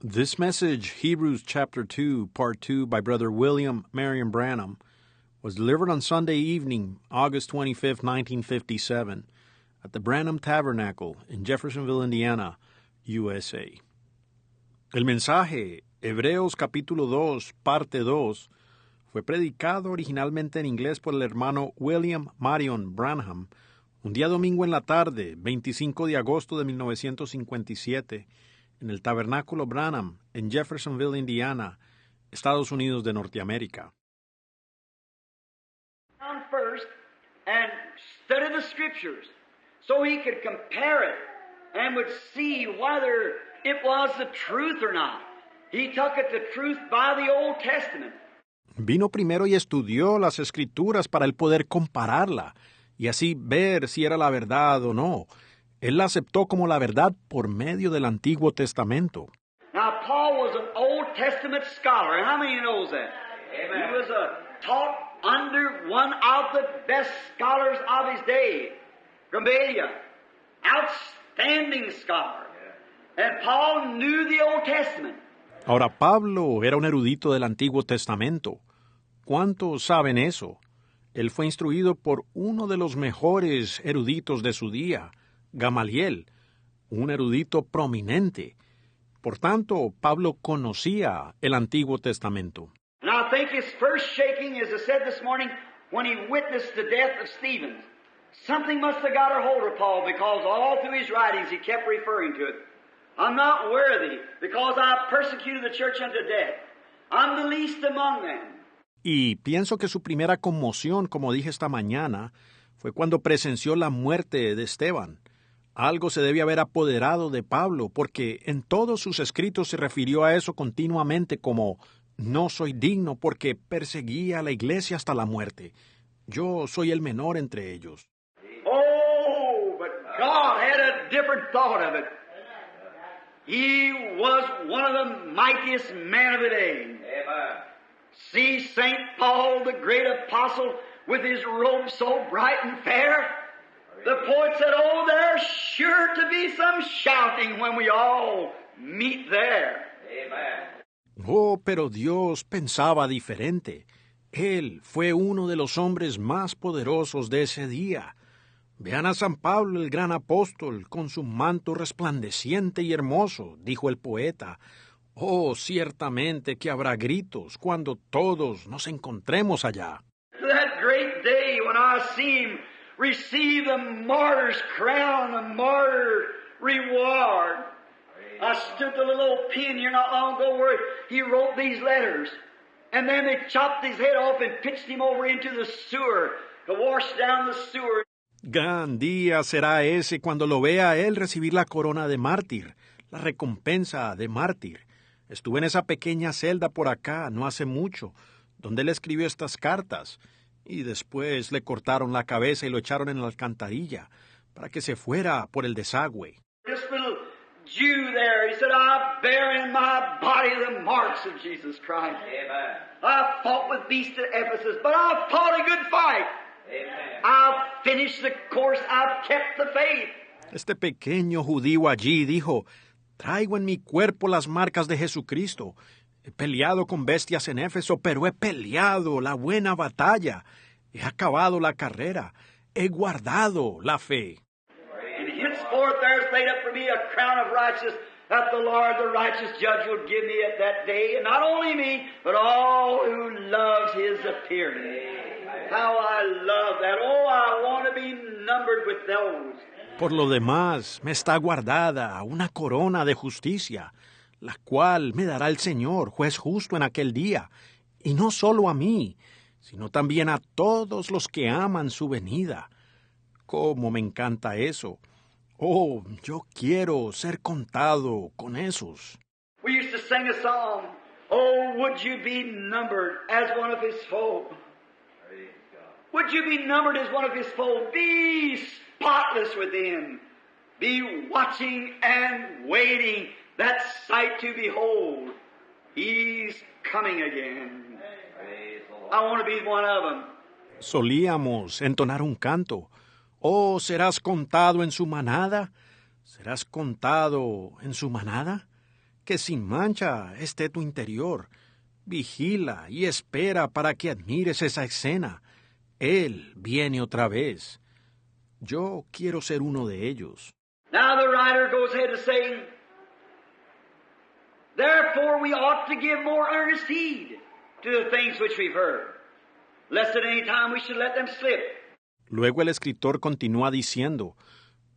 This message, Hebrews chapter 2, part 2, by Brother William Marion Branham, was delivered on Sunday evening, August 25, 1957, at the Branham Tabernacle in Jeffersonville, Indiana, USA. El mensaje, Hebreos capítulo 2, parte 2, fue predicado originalmente en inglés por el hermano William Marion Branham, un día domingo en la tarde, 25 de agosto de 1957, en el Tabernáculo Branham, en Jeffersonville, Indiana, Estados Unidos de Norteamérica. Down first and study the scriptures so he could compare it and would see whether it was the truth or not. He took it the truth by the Old Testament. Vino primero y estudió las Escrituras para el poder compararla y así ver si era la verdad o no. Él la aceptó como la verdad por medio del Antiguo Testamento. Now, Paul was an Old Testament scholar. How many knows that? Amen. He was taught under one of the best scholars of his day, Gamaliel, outstanding scholar. And Paul knew the Old Testament. Ahora, Pablo era un erudito del Antiguo Testamento. ¿Cuántos saben eso? Él fue instruido por uno de los mejores eruditos de su día, Gamaliel, un erudito prominente. Por tanto, Pablo conocía el Antiguo Testamento. And I think his first shaking, as I said this morning, when he witnessed the death of Stephen, something must have got a hold of Paul because all through his writings he kept referring to it. I'm not worthy because I persecuted the church unto death. I'm the least among them. Y pienso que su primera conmoción, como dije esta mañana, fue cuando presenció la muerte de Esteban. Algo se debe haber apoderado de Pablo, porque en todos sus escritos se refirió a eso continuamente como no soy digno porque perseguía a la iglesia hasta la muerte. Yo soy el menor entre ellos. Oh, but God had a different thought of it. He was one of the mightiest men of the day. Amen. See St. Paul, the great apostle, with his robe so bright and fair. The poet said, oh, there's sure to be some shouting when we all meet there. Amen. Oh, pero Dios pensaba diferente. Él fue uno de los hombres más poderosos de ese día. Vean a San Pablo, el gran apóstol, con su manto resplandeciente y hermoso, dijo el poeta. Oh, ciertamente que habrá gritos cuando todos nos encontremos allá. That great day when I see him receive the martyr's crown, the martyr reward. I stood the little old pen here not long ago where he wrote these letters. And then they chopped his head off and pitched him over into the sewer to wash down the sewer. Gran día será ese cuando lo vea a él recibir la corona de mártir, la recompensa de mártir. Estuve en esa pequeña celda por acá no hace mucho, donde él escribió estas cartas, y después le cortaron la cabeza y lo echaron en la alcantarilla para que se fuera por el desagüe. This little Jew there, he said, I bear in my body the marks of Jesus Christ. Amen. I fought with beasts at Ephesus, but I fought a good fight. Amen. I've finished the course, I've kept the faith. Este pequeño judío allí dijo, traigo en mi cuerpo las marcas de Jesucristo. He peleado con bestias en Éfeso, pero he peleado la buena batalla. He acabado la carrera. He guardado la fe. And henceforth there's laid up for me a crown of righteousness that the Lord, the righteous judge, will give me at that day. And not only me, but all who loves his appearing. How I love that. Oh, I want to be numbered with those. Por lo demás, me está guardada una corona de justicia, la cual me dará el Señor, juez justo en aquel día, y no solo a mí, sino también a todos los que aman su venida. ¡Cómo me encanta eso! Oh, yo quiero ser contado con esos. We used to sing a song, oh, would you be numbered as one of his fold? Would you be numbered as one of his fold? Be spotless within. Be watching and waiting that sight to behold. He's coming again. I want to be one of them. Solíamos entonar un canto. Oh, ¿serás contado en su manada? ¿Serás contado en su manada? que sin mancha esté tu interior. Vigila y espera para que admires esa escena. Él viene otra vez. Yo quiero ser uno de ellos. Now the writer goes ahead to say, therefore we ought to give more earnest heed to the things which we've heard, lest at any time we should let them slip. Luego el escritor continúa diciendo,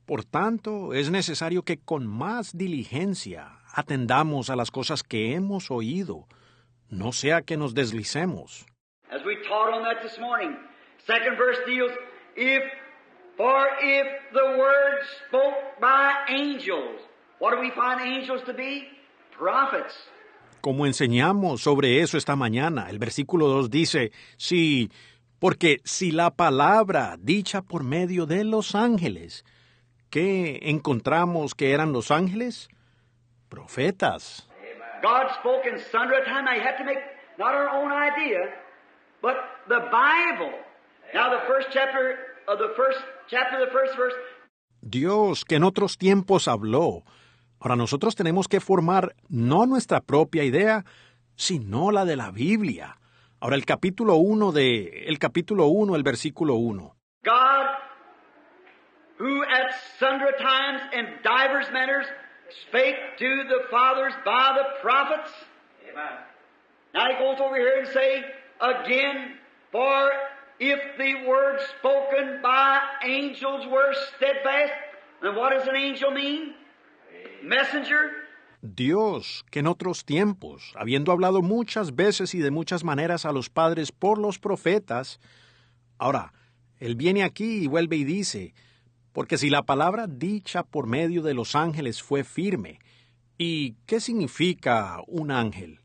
por tanto, es necesario que con más diligencia atendamos a las cosas que hemos oído, no sea que nos deslicemos. As we taught on that this morning, second verse deals, if the word spoke by angels, what do we find angels to be? Prophets. Como enseñamos sobre eso esta mañana, el versículo 2 dice, sí, porque si la palabra dicha por medio de los ángeles, ¿qué encontramos que eran los ángeles? Profetas. God spoke in sundry times. Now you have to make not our own idea, but the Bible. Now the first verse. Dios que en otros tiempos habló. Ahora nosotros tenemos que formar no nuestra propia idea, sino la de la Biblia. Ahora el capítulo 1, el versículo 1. God, who at sundry times and divers manners spake to the fathers by the prophets. Amen. Now he goes over here and say again, for if the word spoken by angels were steadfast, then what does an angel mean? Messenger. Dios, que en otros tiempos, habiendo hablado muchas veces y de muchas maneras a los padres por los profetas, ahora, él viene aquí y vuelve y dice, porque si la palabra dicha por medio de los ángeles fue firme, ¿y qué significa un ángel?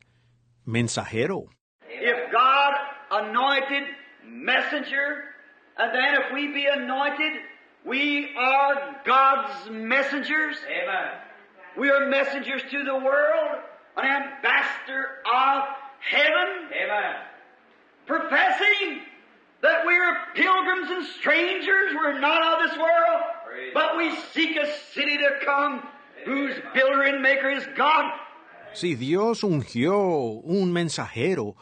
Mensajero. If God anointed messenger, and then if we be anointed, we are God's messengers. Amen. We are messengers to the world, an ambassador of heaven. Amen. Professing that we are pilgrims and strangers, we're not of this world, but we seek a city to come, whose builder and maker is God. Si Dios ungió un mensajero,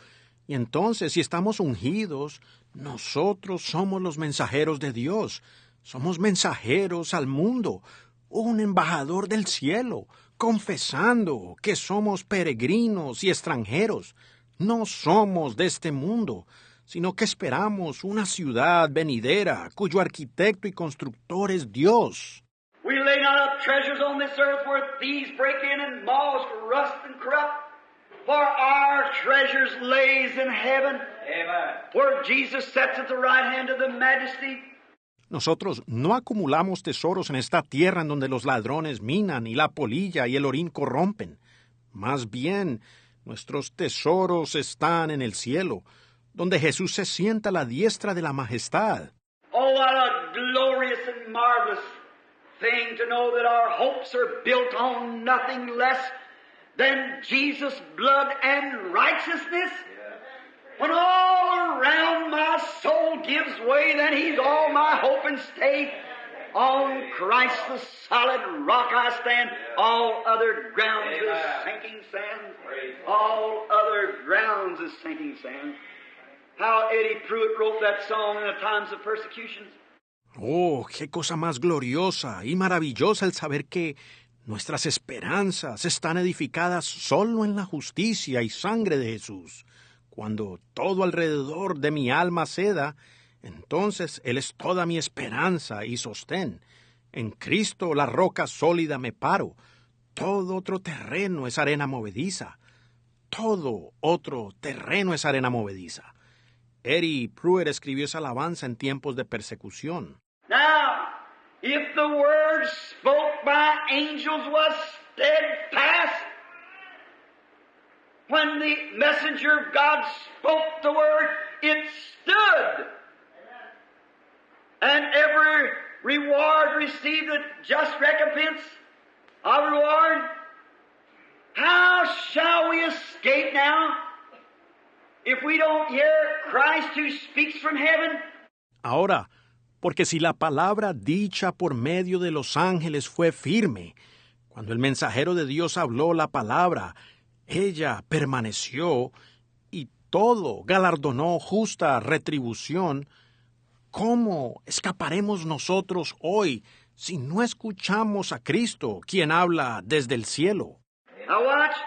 y entonces si estamos ungidos, nosotros somos los mensajeros de Dios. Somos mensajeros al mundo, un embajador del cielo, confesando que somos peregrinos y extranjeros. No somos de este mundo, sino que esperamos una ciudad venidera cuyo arquitecto y constructor es Dios. We lay not up treasures on this earth where thieves break in and moths rust and corrupt, for our treasures lays in heaven. Amen. Where Jesus sits at the right hand of the Majesty. Nosotros no acumulamos tesoros en esta tierra en donde los ladrones minan y la polilla y el orín corrompen. Más bien, nuestros tesoros están en el cielo, donde Jesús se sienta a la diestra de la majestad. Oh, what a glorious and marvelous thing to know that our hopes are built on nothing less than Jesus' blood and righteousness. When all around my soul gives way, then He's all my hope and stay. On Christ the solid rock I stand. All other grounds is sinking sand. All other grounds is sinking sand. How Eddie Pruitt wrote that song in the times of persecutions. Oh, qué cosa más gloriosa y maravillosa el saber que nuestras esperanzas están edificadas solo en la justicia y sangre de Jesús. Cuando todo alrededor de mi alma ceda, entonces Él es toda mi esperanza y sostén. En Cristo, la roca sólida, me paro. Todo otro terreno es arena movediza. Todo otro terreno es arena movediza. Eddie Pruitt escribió esa alabanza en tiempos de persecución. Now, if the word spoke by angels was steadfast, when the messenger of God spoke the word, it stood. And every reward received a just recompense of reward. How shall we escape now if we don't hear Christ who speaks from heaven? Ahora, porque si la palabra dicha por medio de los ángeles fue firme, Cuando el mensajero de Dios habló la palabra, ella permaneció y todo galardonó justa retribución. ¿Cómo escaparemos nosotros hoy si no escuchamos a Cristo, quien habla desde el cielo? Now watch.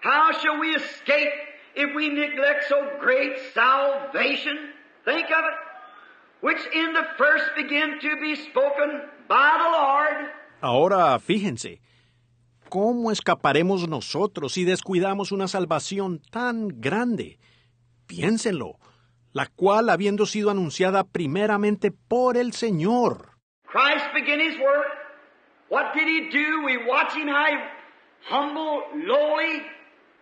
How shall we escape if we neglect so great salvation? Think of it. Which in the first began to be spoken by the Lord. Ahora, fíjense, ¿cómo escaparemos nosotros si descuidamos una salvación tan grande? Piénsenlo, la cual habiendo sido anunciada primeramente por el Señor. Christ began His work. What did He do? We watch Him how He humble, lowly,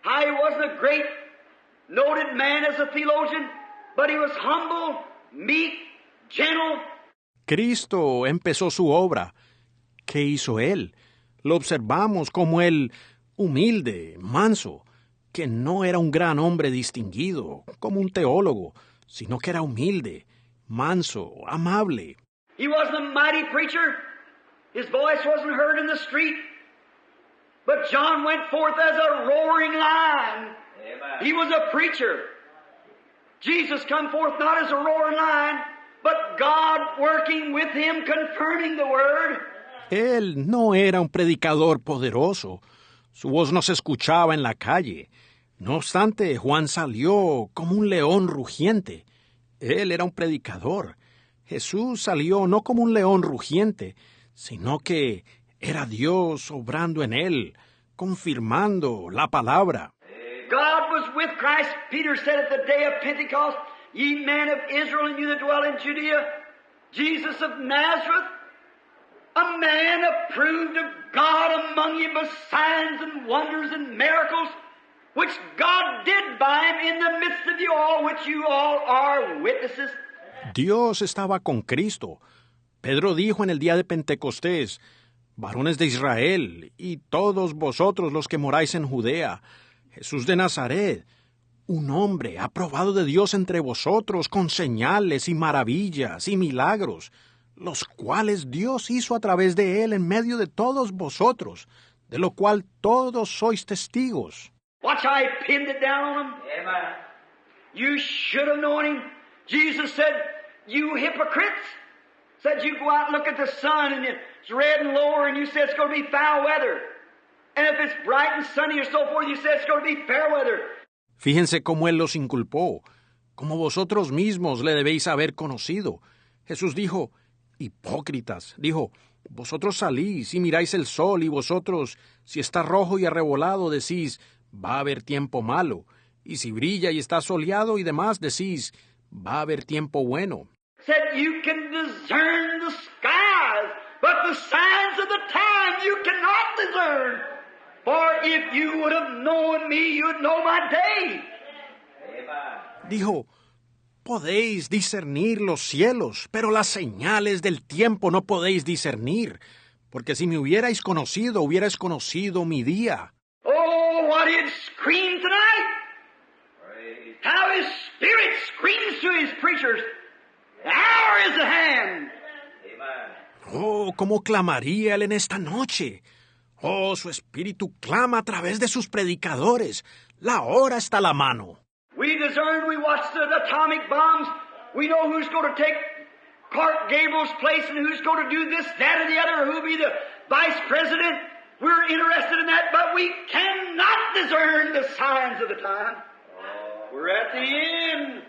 how He wasn't a great, noted man as a theologian, but He was humble, meek, gentle. Cristo empezó su obra. ¿Qué hizo Él? Lo observamos como Él, humilde, manso, que no era un gran hombre distinguido, como un teólogo, sino que era humilde, manso, amable. He wasn't a mighty preacher. His voice wasn't heard in the street. But John went forth as a roaring lion. Amen. He was a preacher. Jesus come forth not as a roaring lion, but God working with him, confirming the word. Él no era un predicador poderoso. Su voz no se escuchaba en la calle. No obstante, Juan salió como un león rugiente. Él era un predicador. Jesús salió no como un león rugiente, sino que era Dios obrando en él, confirmando la palabra. God was with Christ. Peter said at the day of Pentecost, ye men of Israel and you that dwell in Judea, Jesus of Nazareth, a man approved of God among you by signs and wonders and miracles, which God did by him in the midst of you all, which you all are witnesses. Dios estaba con Cristo. Pedro dijo en el día de Pentecostés, varones de Israel, y todos vosotros los que moráis en Judea, Jesús de Nazaret, un hombre aprobado de Dios entre vosotros con señales y maravillas y milagros, los cuales Dios hizo a través de él en medio de todos vosotros, de lo cual todos sois testigos. Watch how he pinned it down on them. Amen. You should have known him. Jesus said, you hypocrites, said you go out and look at the sun and it's red and lower and you say it's going to be foul weather. And if it's bright and sunny or so forth, you say it's going to be fair weather. Fíjense cómo él los inculpó, como vosotros mismos le debéis haber conocido. Jesús dijo, hipócritas, dijo, vosotros salís y miráis el sol y vosotros, si está rojo y arrebolado, decís, va a haber tiempo malo. Y si brilla y está soleado y demás, decís, va a haber tiempo bueno. Said you can discern the skies, but the signs of the time you cannot discern. For if you would have known me, you'd know my day. Dijo, podéis discernir los cielos, pero las señales del tiempo no podéis discernir, porque si me hubierais conocido mi día. Oh, what it screamed tonight! How his spirit screams to his preachers. The hour is at hand. Oh, cómo clamaría él en esta noche. Oh, su espíritu clama a través de sus predicadores. La hora está a la mano. We discern, we watch the atomic bombs. We know who's going to take Clark Gable's place and who's going to do this, that, or the other, or who'll be the vice president. We're interested in that, but we cannot discern the signs of the time. We're at the end.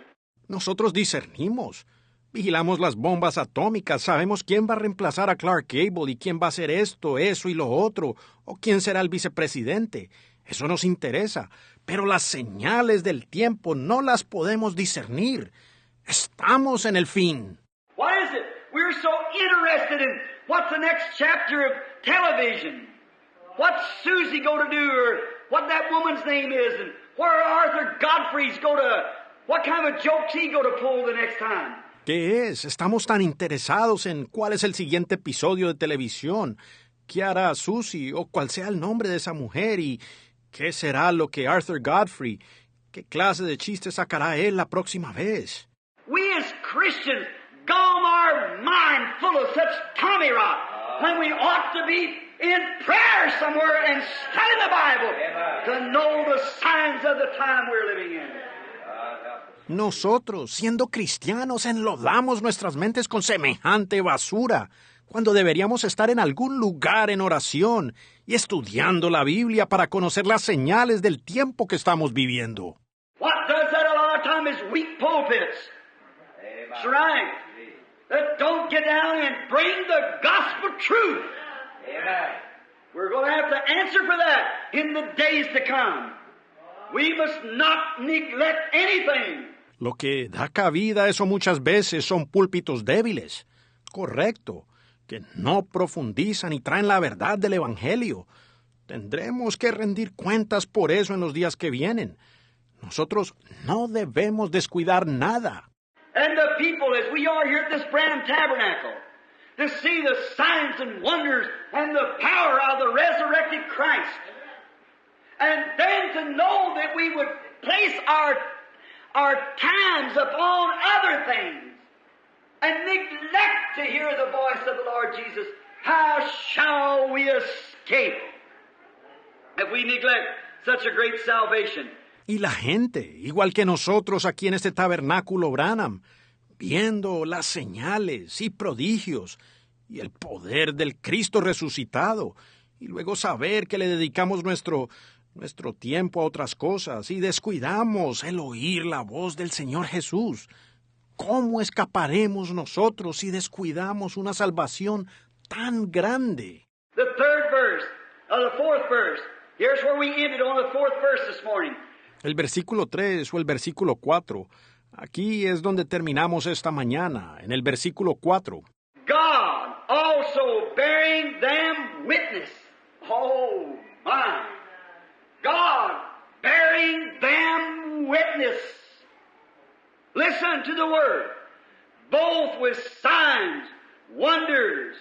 Nosotros discernimos. Vigilamos las bombas atómicas, sabemos quién va a reemplazar a Clark Gable y quién va a hacer esto, eso y lo otro, o quién será el vicepresidente. Eso nos interesa, pero las señales del tiempo no las podemos discernir. Estamos en el fin. What is it? We're so interested in what's the next chapter of television. What's Susie going to do, or what that woman's name is, and where Arthur Godfrey's going to, what kind of joke's he going to pull the next time. ¿Qué es? Estamos tan interesados en cuál es el siguiente episodio de televisión, qué hará Susie o cuál sea el nombre de esa mujer y qué será lo que Arthur Godfrey, qué clase de chiste sacará él la próxima vez. We as Christians gone our mind full of such tommy rot when we ought to be in prayer somewhere and studying the Bible to know the signs of the time we're living in. Nosotros, siendo cristianos, enlodamos nuestras mentes con semejante basura, cuando deberíamos estar en algún lugar en oración y estudiando la Biblia para conocer las señales del tiempo que estamos viviendo. What does that a lot of time is weak pulpits. That's right. That don't get down and bring the gospel truth. We're going to have to answer for that in the days to come. We must not neglect anything. Lo que da cabida a eso muchas veces son púlpitos débiles. Correcto, que no profundizan y traen la verdad del Evangelio. Tendremos que rendir cuentas por eso en los días que vienen. Nosotros no debemos descuidar nada. And the people, as we are here at this Branham Tabernacle, to see the signs and wonders and the power of the resurrected Christ. And then to know that we would place our times upon other things and neglect to hear the voice of the Lord Jesus. How shall we escape if we neglect such a great salvation? Y la gente, igual que nosotros aquí en este tabernáculo Branham, viendo las señales y prodigios y el poder del Cristo resucitado, y luego saber que le dedicamos nuestro tiempo a otras cosas y descuidamos el oír la voz del Señor Jesús. ¿Cómo escaparemos nosotros si descuidamos una salvación tan grande? The third verse, the fourth verse. Here's where we ended on the fourth verse this morning. El versículo 3 o el versículo 4. Aquí es donde terminamos esta mañana, en el versículo 4. God also bearing them witness. Oh, my. God bearing them witness. Listen to the word. Both with signs, wonders,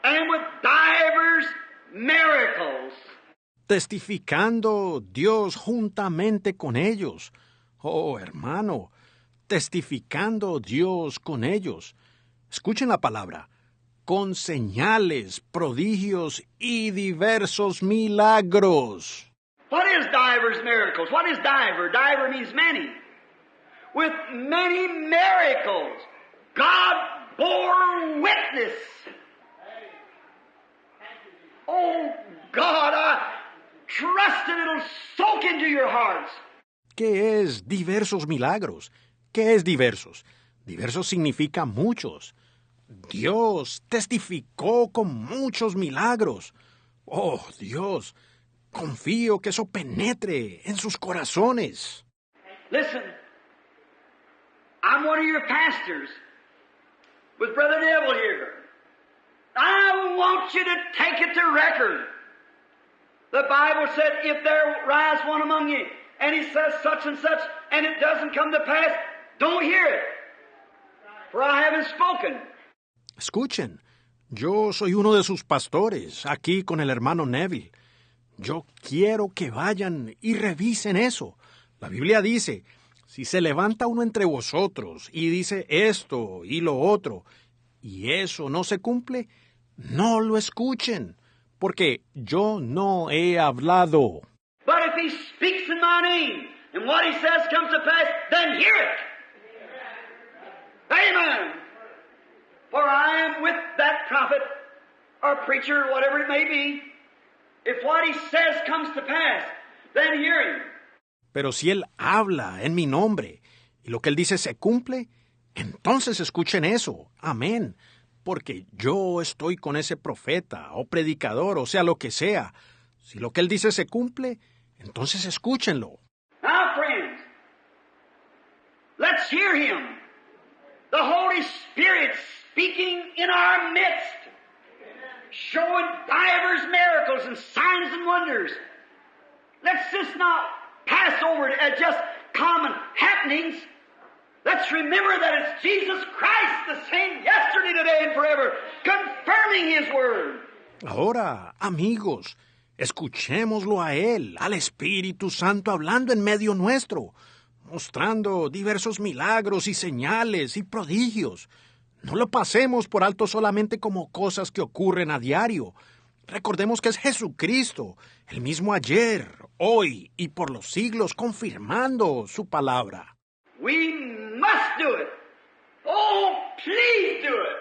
and with divers miracles. Testificando Dios juntamente con ellos. Oh, hermano, testificando Dios con ellos. Escuchen la palabra. Con señales, prodigios y diversos milagros. What is divers miracles? What is diver? Diver means many. With many miracles, God bore witness. Oh, God, I trust that it'll soak into your hearts. ¿Qué es diversos milagros? ¿Qué es diversos? Diversos significa muchos. Dios testificó con muchos milagros. Oh, Dios, confío que eso penetre en sus corazones. Listen, I'm one of your pastors with Brother Neville here. I want you to take it to record. The Bible said, if there rise one among you, and he says such and such, and it doesn't come to pass, don't hear it, for I haven't spoken. Escuchen, yo soy uno de sus pastores, aquí con el hermano Neville. Yo quiero que vayan y revisen eso. La Biblia dice, si se levanta uno entre vosotros y dice esto y lo otro, y eso no se cumple, no lo escuchen, porque yo no he hablado. But if he speaks in my name, and what he says comes to pass, then hear it. Amen. For I am with that prophet, or preacher, whatever it may be. If what he says comes to pass, then hear him. Pero si él habla en mi nombre, y lo que él dice se cumple, entonces escuchen eso. Amén. Porque yo estoy con ese profeta, o predicador, o sea lo que sea. Si lo que él dice se cumple, entonces escúchenlo. Now, friends, let's hear him. The Holy Spirit speaking in our midst, showing divers miracles and signs and wonders. Let's just not pass over it as just common happenings. Let's remember that it's Jesus Christ, the same yesterday, today, and forever, confirming His Word. Ahora, amigos, escuchémoslo a Él, al Espíritu Santo hablando en medio nuestro, mostrando diversos milagros y señales y prodigios. No lo pasemos por alto solamente como cosas que ocurren a diario. Recordemos que es Jesucristo, el mismo ayer, hoy y por los siglos, confirmando su palabra. We must do it. Oh, please do it.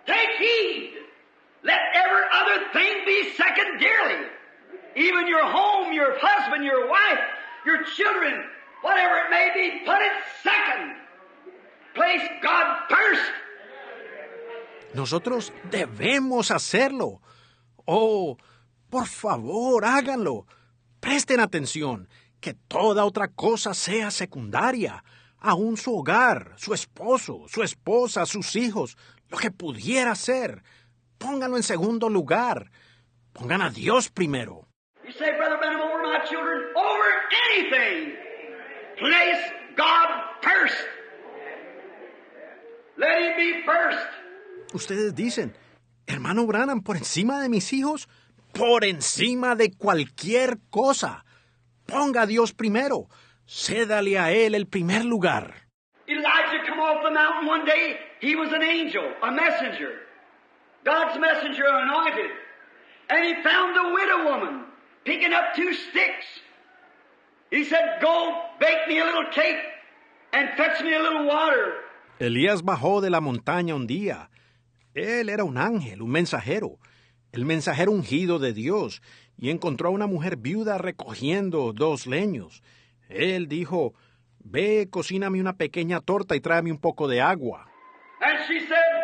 Take heed. Let every other thing be secondarily. Even your home, your husband, your wife, your children, whatever it may be, put it second. Place God first. Nosotros debemos hacerlo. Oh, por favor, háganlo. Presten atención, que toda otra cosa sea secundaria. Aún su hogar, su esposo, su esposa, sus hijos, lo que pudiera ser. Pónganlo en segundo lugar. Pongan a Dios primero. You say, Brother Branham, over my children, over anything. Place God first. Let Him be first. Ustedes dicen, hermano Branham, por encima de mis hijos, por encima de cualquier cosa. Ponga a Dios primero. Cédale a Él el primer lugar. Elijah come off the mountain one day. He was an angel, a messenger. God's messenger anointed. And he found a widow woman picking up 2 sticks. He said, go bake me a little cake and fetch me a little water. Elías bajó de la montaña un día. Él era un ángel, un mensajero, el mensajero ungido de Dios, y encontró a una mujer viuda recogiendo 2 leños. Él dijo, ve, cocíname una pequeña torta y tráeme un poco de agua. And she said,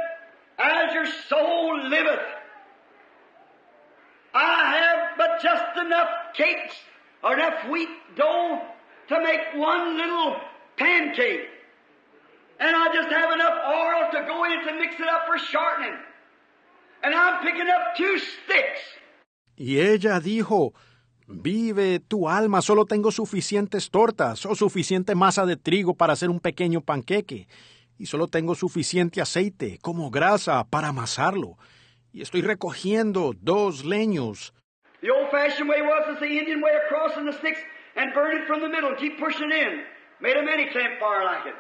as your soul liveth, I have but just enough cakes or enough wheat dough to make one little pancake. And I just have enough oil to go in it to mix it up for shortening. And I'm picking up 2 sticks. Y ella dijo, vive tu alma, solo tengo suficientes tortas o suficiente masa de trigo para hacer un pequeño panqueque. Y solo tengo suficiente aceite como grasa para amasarlo. Y estoy recogiendo 2 leños. The old-fashioned way was the Indian way of crossing the sticks and burn it from the middle and keep pushing in. Made a mini campfire like it.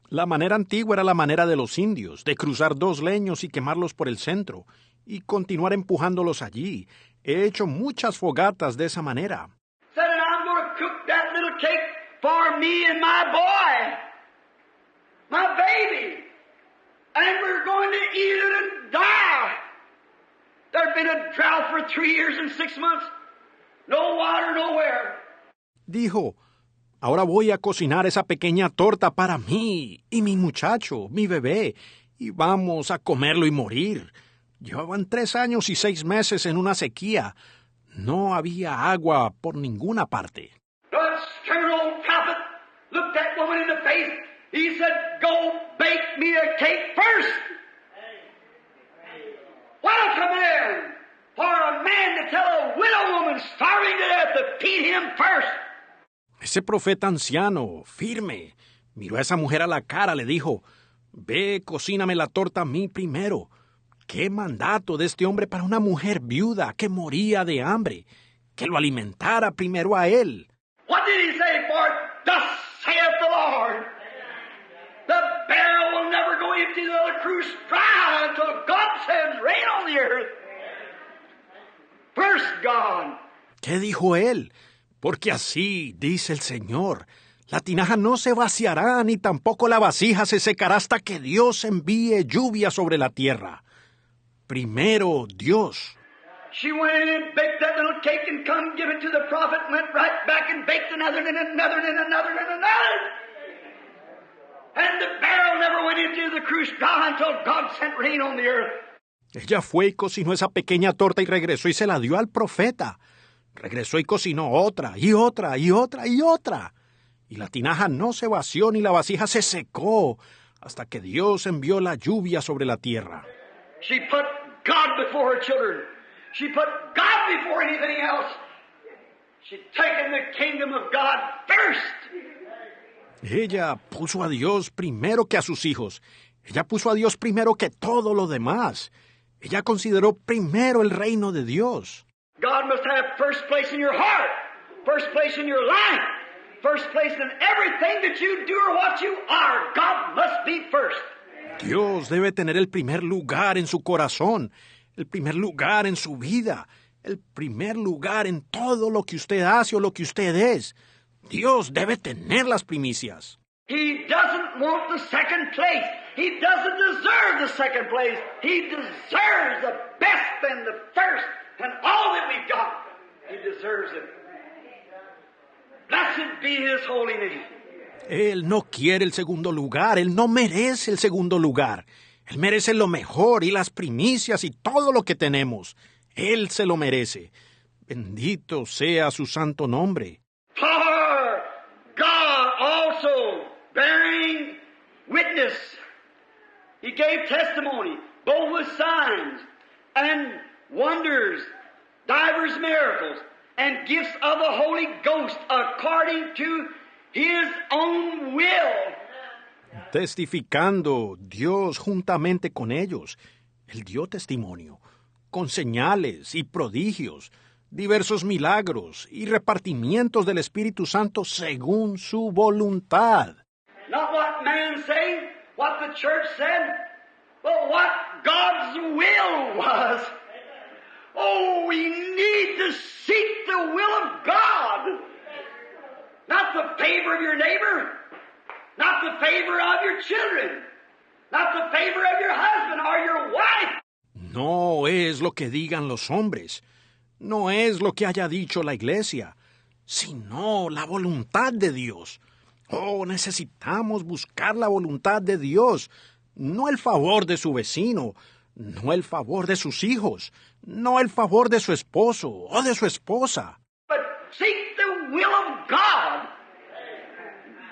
La manera antigua era la manera de los indios, de cruzar 2 leños y quemarlos por el centro, y continuar empujándolos allí. He hecho muchas fogatas de esa manera. Said, and I'm going to cook that little cake for me and my boy, my baby, and we're going to eat it and die. There's been a drought for 3 years and 6 months. No water nowhere. Dijo, ahora voy a cocinar esa pequeña torta para mí y mi muchacho, mi bebé, y vamos a comerlo y morir. Llevaban 3 años y 6 meses en una sequía. No había agua por ninguna parte. The stern old prophet looked that woman in the face. He said, go bake me a cake first. What a command for a man to tell a widow woman starving to death to feed him first. Ese profeta anciano, firme, miró a esa mujer a la cara, le dijo, ve, cocíname la torta a mí primero. ¡Qué mandato de este hombre para una mujer viuda que moría de hambre! Que lo alimentara primero a él. What did he say? For thus saith the Lord, the barrel will never go empty, the cruse dry until God sends rain on the earth. First God. ¿Qué dijo él? Porque así dice el Señor, la tinaja no se vaciará ni tampoco la vasija se secará hasta que Dios envíe lluvia sobre la tierra. Primero Dios. She went in and baked that little cake and come give it to the prophet, went right back and baked another and another and another and another. And the barrel never went into the cruse dry until God sent rain on the earth. Ella fue y cocinó esa pequeña torta y regresó y se la dio al profeta. Regresó y cocinó otra, y otra, y otra, y otra. Y la tinaja no se vació ni la vasija se secó hasta que Dios envió la lluvia sobre la tierra. She put God before her children. She put God before anything else. She'd taken the kingdom of God first. Ella puso a Dios primero que a sus hijos. Ella puso a Dios primero que todo lo demás. Ella consideró primero el reino de Dios. God must have first place in your heart, first place in your life, first place in everything that you do or what you are. God must be first. Dios debe tener el primer lugar en su corazón, el primer lugar en su vida, el primer lugar en todo lo que usted hace o lo que usted es. Dios debe tener las primicias. He doesn't want the second place. He doesn't deserve the second place. He deserves the best and the first and all that we've got. He deserves it. Blessed be His holy name. Él no quiere el segundo lugar, Él no merece el segundo lugar. Él merece lo mejor y las primicias y todo lo que tenemos. Él se lo merece. Bendito sea su santo nombre. For God also bearing witness, He gave testimony, both with signs and wonders, divers miracles, and gifts of the Holy Ghost according to His own will. Testificando Dios juntamente con ellos. Él dio testimonio, con señales y prodigios, diversos milagros y repartimientos del Espíritu Santo según su voluntad. Not what man say, what the church said, but what God's will was. Oh, we need to seek the will of God. Not the favor of your neighbor, not the favor of your children, not the favor of your husband or your wife. No es lo que digan los hombres, no es lo que haya dicho la iglesia, sino la voluntad de Dios. Oh, necesitamos buscar la voluntad de Dios, no el favor de su vecino, no el favor de sus hijos, no el favor de su esposo o de su esposa. But seek the will of God.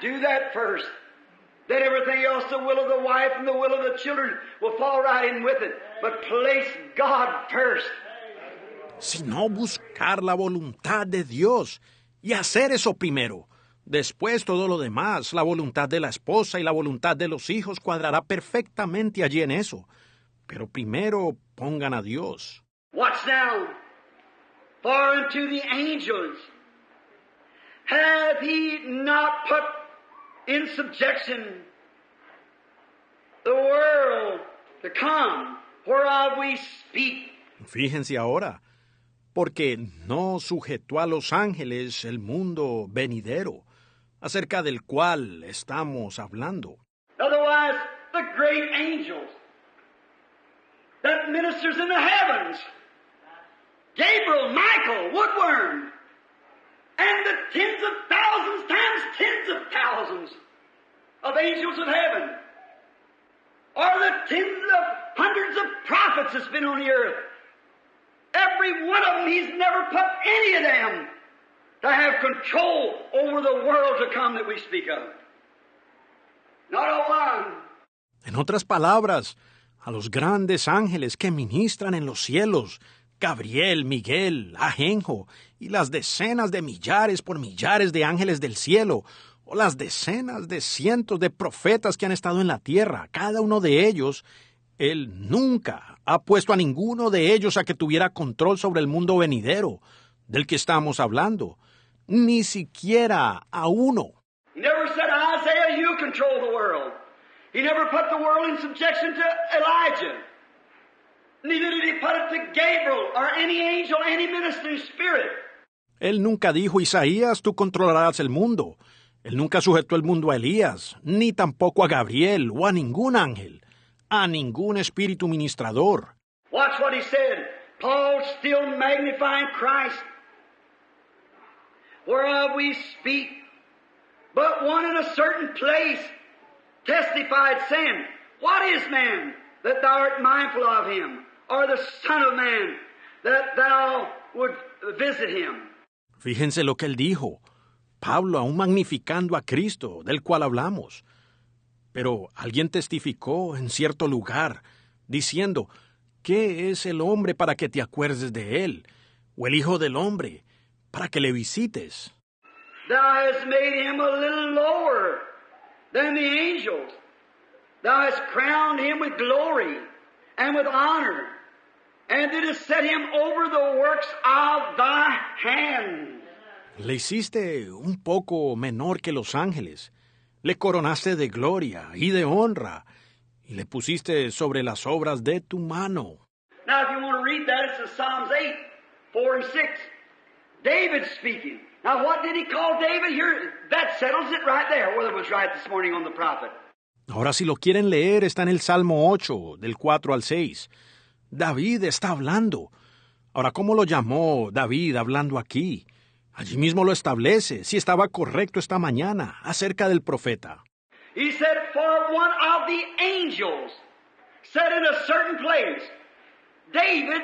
Do that first. Then everything else, the will of the wife and the will of the children, will fall right in with it. But place God first. Sino buscar la voluntad de Dios y hacer eso primero. Después todo lo demás, la voluntad de la esposa y la voluntad de los hijos cuadrará perfectamente allí en eso. Pero primero pongan a Dios. Watch now. For unto the angels hath He not put in subjection the world to come, whereof we speak. Fíjense ahora, porque no sujetó a los ángeles el mundo venidero, acerca del cual estamos hablando. Otherwise, the great angels that ministers in the heavens, Gabriel, Michael, Woodworm, and the tens of thousands times tens of thousands of angels of heaven, or the tens of hundreds of prophets that's been on the earth. Every one of them, He's never put any of them to have control over the world to come that we speak of. Not a one. En otras palabras, a los grandes ángeles que ministran en los cielos, Gabriel, Miguel, Ajenjo, y las decenas de millares por millares de ángeles del cielo, o las decenas de cientos de profetas que han estado en la tierra, cada uno de ellos, Él nunca ha puesto a ninguno de ellos a que tuviera control sobre el mundo venidero, del que estamos hablando, ni siquiera a uno. He never said, Isaiah, you control the world. He never put the world in subjection to Elijah. Neither did He put it to Gabriel or any angel, any ministering spirit. Él nunca dijo, Isaías, tú controlarás el mundo. Él nunca sujetó el mundo a Elías, ni tampoco a Gabriel o a ningún ángel, a ningún espíritu ministrador. Watch what he said. Paul still magnifying Christ, whereof we speak. But one in a certain place testified, saying, What is man, that thou art mindful of him? Or the Son of Man, that thou would visit him? Fíjense lo que él dijo. Pablo aún magnificando a Cristo, del cual hablamos. Pero alguien testificó en cierto lugar, diciendo, ¿qué es el hombre para que te acuerdes de él? ¿O el hijo del hombre para que le visites? Thou hast made him a little lower than the angels. Thou hast crowned him with glory and with honor, and didst set him over the works of thy hands. Le hiciste un poco menor que los ángeles. Le coronaste de gloria y de honra, y le pusiste sobre las obras de tu mano. Now, if you want to read that, it's in Psalms 8, 4 and 6. David speaking. Now, what did he call David? Here, that settles it right there, whether it was right this morning on the prophet. Ahora, si lo quieren leer, está en el Salmo 8, del 4 al 6. David está hablando. Ahora, ¿cómo lo llamó David hablando aquí? Allí mismo lo establece, si estaba correcto esta mañana, acerca del profeta. He said, for one of the angels said in a certain place, David,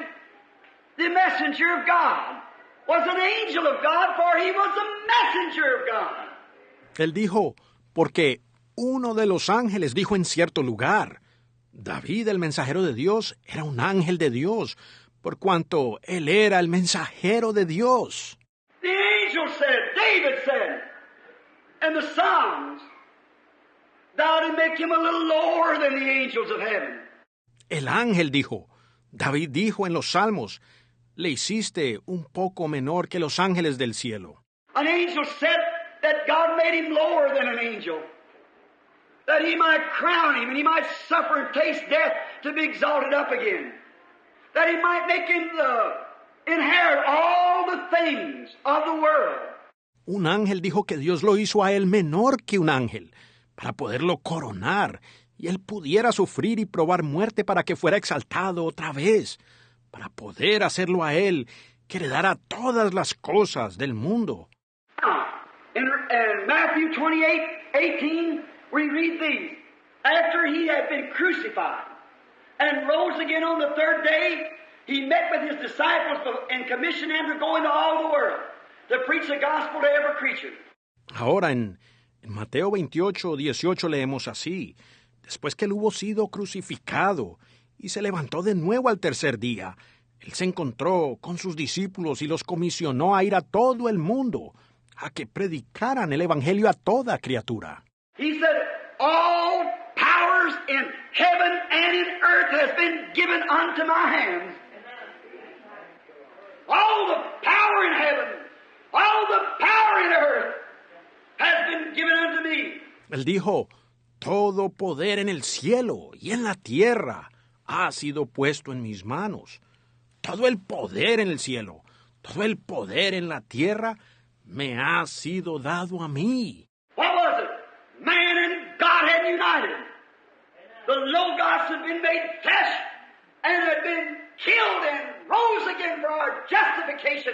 the messenger of God, was an angel of God, for he was a messenger of God. Él dijo, porque uno de los ángeles dijo en cierto lugar, David, el mensajero de Dios, era un ángel de Dios, por cuanto él era el mensajero de Dios. The angel said, David said, and the Psalms, thou did make him a little lower than the angels of heaven. El ángel dijo, David dijo en los Salmos, le hiciste un poco menor que los ángeles del cielo. An angel said that God made him lower than an angel, that he might crown him and he might suffer and taste death to be exalted up again, that he might make him inherit all the things of the world. Un ángel dijo que Dios lo hizo a él menor que un ángel, para poderlo coronar, y él pudiera sufrir y probar muerte para que fuera exaltado otra vez, para poder hacerlo a él, que heredara todas las cosas del mundo. In Matthew 28:18, we read these. After he had been crucified and rose again on the third day, he met with his disciples and commissioned them to go into all the world, to preach the gospel to every creature. Ahora en Mateo 28:18 leemos así. Después que él hubo sido crucificado y se levantó de nuevo al tercer día, él se encontró con sus discípulos y los comisionó a ir a todo el mundo, a que predicaran el evangelio a toda criatura. He said, all powers in heaven and in earth has been given unto my hands. All the power in heaven, all the power in earth has been given unto me. Él dijo, todo poder en el cielo y en la tierra ha sido puesto en mis manos. Todo el poder en el cielo, todo el poder en la tierra me ha sido dado a mí. What was it? Man and God had united. The Logos had been made flesh and had been killed and rose again for our justification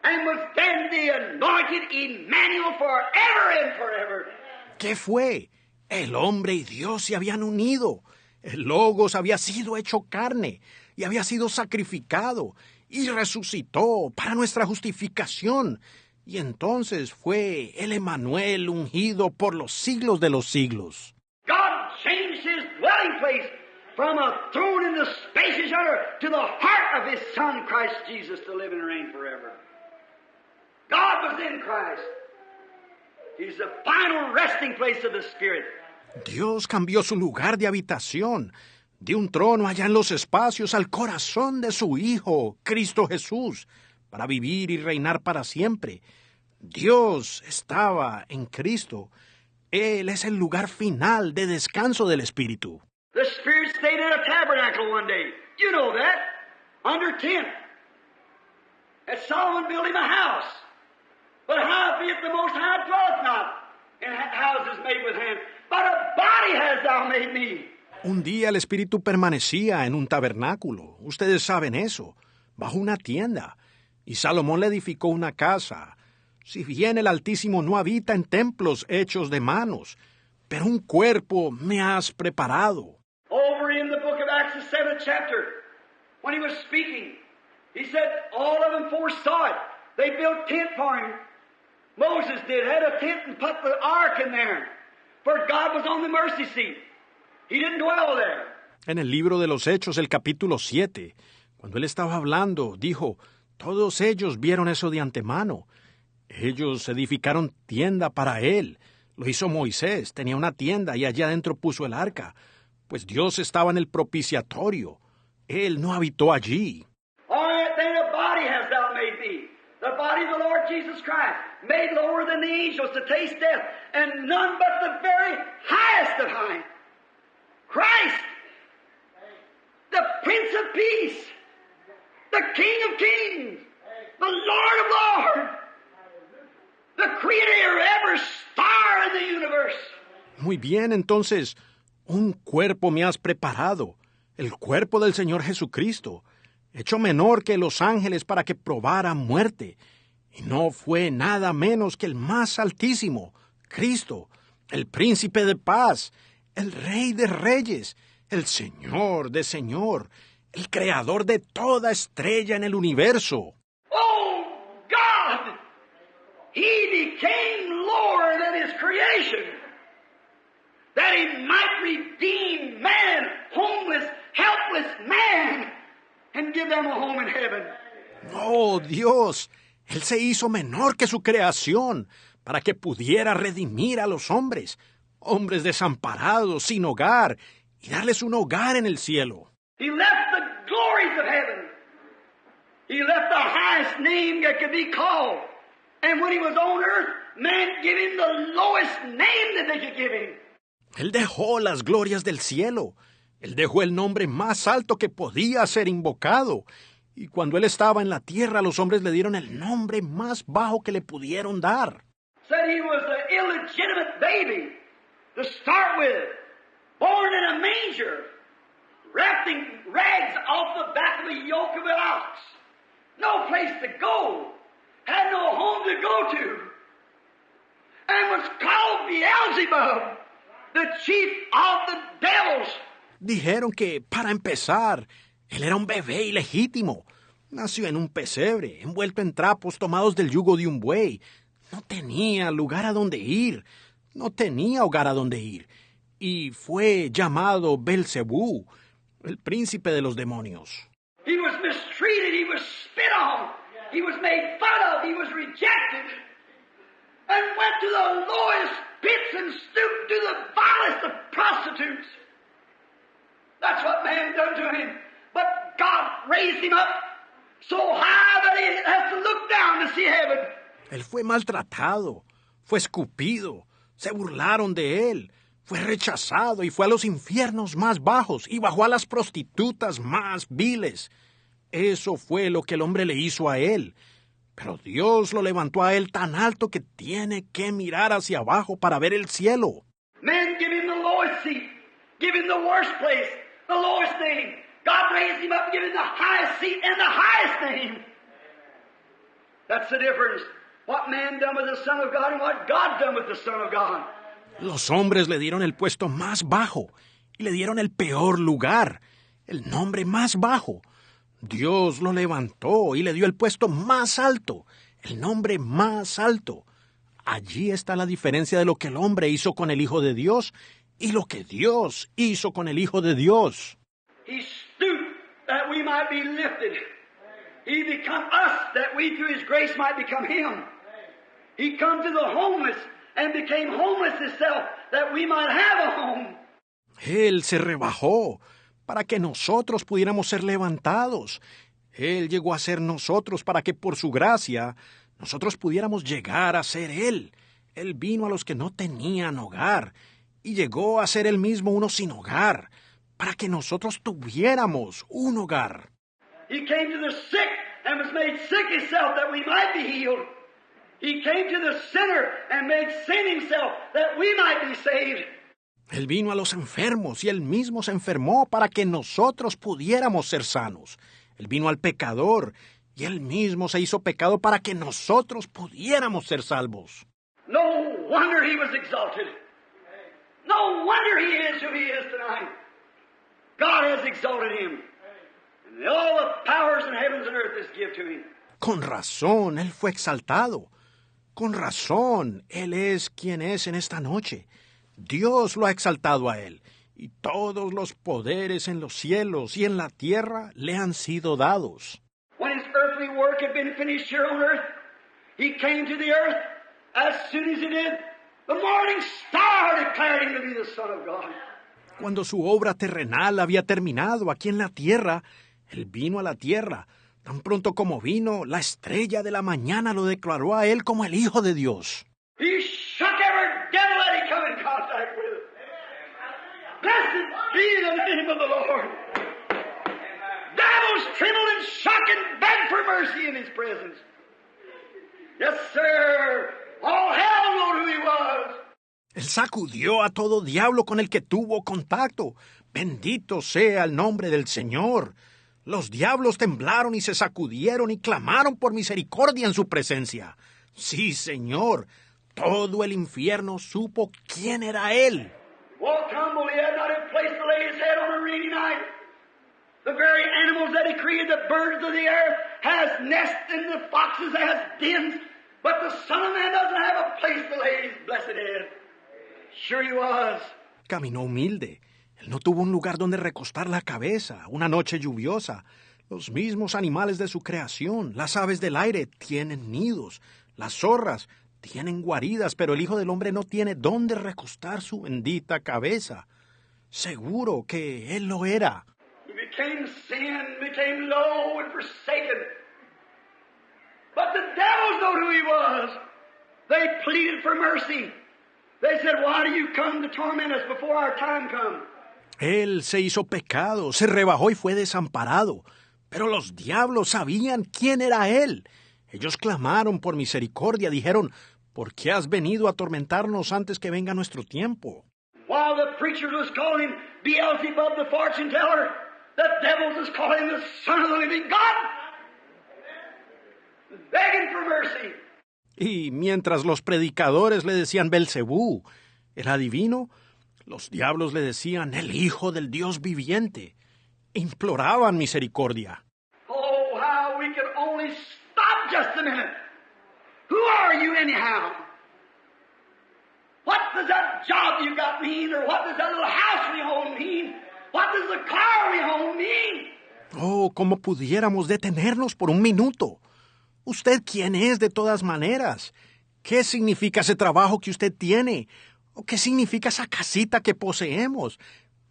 and was then the anointed Emmanuel forever and forever. ¿Qué fue? El hombre y Dios se habían unido. El Logos había sido hecho carne y había sido sacrificado y resucitó para nuestra justificación. Y entonces fue el Emmanuel ungido por los siglos de los siglos. God changed his dwelling place from a throne in the spacious earth to the heart of his Son, Christ Jesus, to live and reign forever. God was in Christ. He's the final resting place of the Spirit. Dios cambió su lugar de habitación, de un trono allá en los espacios al corazón de su Hijo, Cristo Jesús, para vivir y reinar para siempre. Dios estaba en Cristo. Él es el lugar final de descanso del Espíritu. The Spirit stayed in a tabernacle one day. You know that. Under tent. And Solomon built him a house. But howbeit the Most High dwelleth not in houses made with hands, but a body hast thou made me. Un día el Espíritu permanecía en un tabernáculo. Ustedes saben eso, bajo una tienda. Y Salomón le edificó una casa. Si bien el Altísimo no habita en templos hechos de manos, pero un cuerpo me has preparado. Over in the book of Acts, the 7th chapter, when he was speaking, he said all of them foresaw it. They built tent for him. Moses did, had a tent and put the ark in there. For God was on the mercy seat. He didn't dwell there. En el libro de los Hechos, el capítulo 7, cuando él estaba hablando, dijo, todos ellos vieron eso de antemano. Ellos edificaron tienda para él. Lo hizo Moisés, tenía una tienda y allá adentro puso el arca. Pues Dios estaba en el propiciatorio. Él no habitó allí. All right, then a body hast thou made me. The body of the Lord Jesus Christ, made lower than the angels to taste death, and none but the very highest of high. Christ, the Prince of Peace, the King of Kings, the Lord of Lords, the creator of every star in the universe. Muy bien, entonces, un cuerpo me has preparado, el cuerpo del Señor Jesucristo, hecho menor que los ángeles para que probara muerte. Y no fue nada menos que el más altísimo, Cristo, el príncipe de paz, el rey de reyes, el Señor de señor, el creador de toda estrella en el universo. Oh, God! He became lower than his creation, that he might redeem man, homeless, helpless man, and give them a home in heaven. Oh, Dios, Él se hizo menor que su creación para que pudiera redimir a los hombres, hombres desamparados, sin hogar, y darles un hogar en el cielo. He left the glories of heaven. He left the highest name that could be called. And when he was on earth, man gave him the lowest name that they could give him. Él dejó las glorias del cielo. Él dejó el nombre más alto que podía ser invocado. Y cuando él estaba en la tierra, los hombres le dieron el nombre más bajo que le pudieron dar. Said he was an illegitimate baby to start with, born in a manger, wrapped in rags off the back of a yoke of an ox. No place to go, had no home to go to, and was called Beelzebub, the chief of the devils. Dijeron que, para empezar, él era un bebé ilegítimo. Nació en un pesebre, envuelto en trapos tomados del yugo de un buey. No tenía lugar a donde ir. No tenía hogar a donde ir. Y fue llamado Belcebú, el príncipe de los demonios. He was mistreated. He was spit on. He was made fun of. He was rejected. And went to the lowest pits and stooped to the vilest of prostitutes. That's what man done to him. But God raised him up so high that he has to look down to see heaven. Él fue maltratado, fue escupido, se burlaron de él, fue rechazado y fue a los infiernos más bajos y bajó a las prostitutas más viles. Eso fue lo que el hombre le hizo a él. Pero Dios lo levantó a él tan alto que tiene que mirar hacia abajo para ver el cielo. Men give him the lowest seat, give him the worst place, the lowest name. God raised him up and gave him the highest seat and the highest name. That's the difference. What man done with the Son of God and what God done with the Son of God. Los hombres le dieron el puesto más bajo y le dieron el peor lugar, el nombre más bajo. Dios lo levantó y le dio el puesto más alto, el nombre más alto. Allí está la diferencia de lo que el hombre hizo con el Hijo de Dios y lo que Dios hizo con el Hijo de Dios. He stooped that we might be lifted. He become us that we through His grace might become Him. He come to the homeless and became homeless Himself that we might have a home. Él se rebajó para que nosotros pudiéramos ser levantados. Él llegó a ser nosotros para que por su gracia nosotros pudiéramos llegar a ser Él. Él vino a los que no tenían hogar y llegó a ser Él mismo uno sin hogar, para que nosotros tuviéramos un hogar. He came to the sick and was made sick Himself that we might be healed. He came to the sinner and made sin Himself that we might be saved. Él vino a los enfermos y Él mismo se enfermó para que nosotros pudiéramos ser sanos. Él vino al pecador y Él mismo se hizo pecado para que nosotros pudiéramos ser salvos. No wonder He was exalted. No wonder He is who He is tonight. God has exalted Him. And all the powers in heavens and earth is given to Him. Con razón, Él fue exaltado. Con razón, Él es quien es en esta noche. Dios lo ha exaltado a Él, y todos los poderes en los cielos y en la tierra le han sido dados. When His earthly work had been finished here on earth, He came to the earth. As soon as He did, the morning star declared Him to be the Son of God. Cuando su obra terrenal había terminado aquí en la tierra, Él vino a la tierra. Tan pronto como vino, la estrella de la mañana lo declaró a Él como el Hijo de Dios. He shook every devil that He come in contact with. Blessed be the name of the Lord. Devils trembled and shook and begged for mercy in his presence. Yes, sir. All hell knew who he was. Él sacudió a todo diablo con el que tuvo contacto. Bendito sea el nombre del Señor. Los diablos temblaron y se sacudieron y clamaron por misericordia en su presencia. Sí, Señor, todo el infierno supo quién era Él. Walked humble, he had not a place to lay his head on a rainy night. The very animals that he created, the birds of the air, has nests and the foxes has dens, but the Son of Man doesn't have a place to lay his blessed head. Sure he was. Caminó humilde. Él no tuvo un lugar donde recostar la cabeza, una noche lluviosa. Los mismos animales de su creación, las aves del aire, tienen nidos. Las zorras tienen guaridas, pero el Hijo del Hombre no tiene dónde recostar su bendita cabeza. Seguro que Él lo era. He became sin, became low and forsaken. But the devils know who he was. They pleaded for mercy. They said, why do you come to torment us before our time comes? Él se hizo pecado, se rebajó y fue desamparado. Pero los diablos sabían quién era Él. Ellos clamaron por misericordia, dijeron, ¿por qué has venido a atormentarnos antes que venga nuestro tiempo? While the preachers was calling him Beelzebub the fortune teller, the devils was calling him the Son of the living God, begging for mercy. Y mientras los predicadores le decían Belcebú, el adivino, los diablos le decían el Hijo del Dios viviente. Imploraban misericordia. Oh, how we could only stop just a minute. Who are you anyhow? What does that job you got mean? Or what does that little house we own mean? What does the car we own mean? Oh, ¿cómo pudiéramos detenernos por un minuto? ¿Usted quién es de todas maneras? ¿Qué significa ese trabajo que usted tiene? ¿O qué significa esa casita que poseemos?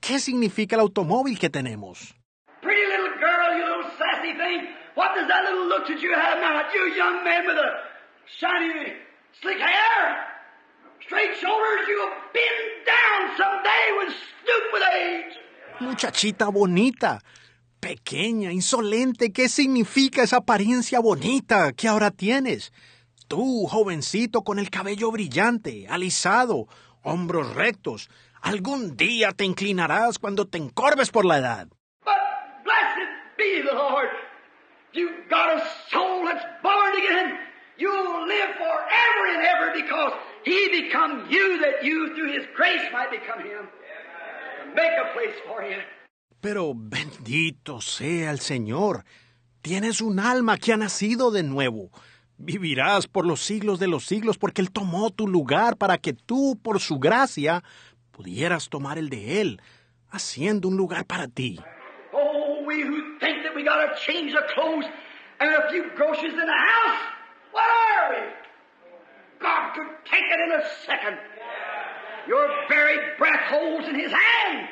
¿Qué significa el automóvil que tenemos? Pretty little girl, you little sassy thing. What does that little look that you have now? You young man with a shiny, slick hair, straight shoulders, you'll bend down someday when stoop with age. Muchachita bonita, pequeña, insolente, ¿qué significa esa apariencia bonita que ahora tienes? Tú, jovencito con el cabello brillante, alisado, hombros rectos, algún día te inclinarás cuando te encorves por la edad. But blessed be the Lord. You've got a soul that's born again. You'll live forever and ever because He become you, that you through His grace might become Him. Make a place for you. Pero bendito sea el Señor. Tienes un alma que ha nacido de nuevo. Vivirás por los siglos de los siglos porque Él tomó tu lugar para que tú, por su gracia, pudieras tomar el de Él, haciendo un lugar para ti. Oh, we who think that we got to change the clothes and a few groceries in the house, what are we? God could take it in a second. Your very breath holds in His hand.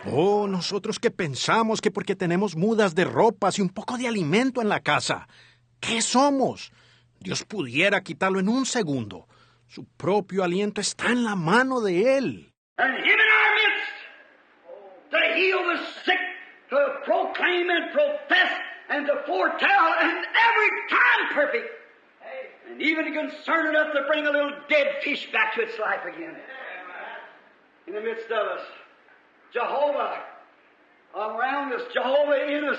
Oh, nosotros que pensamos que porque tenemos mudas de ropas y un poco de alimento en la casa, ¿qué somos? Dios pudiera quitarlo en un segundo. Su propio aliento está en la mano de Él. And Him in our midst to heal the sick, to proclaim and profess and to foretell, and every time perfect. And even concerned enough to bring a little dead fish back to its life again. In the midst of us. Jehovah around us, Jehovah in us,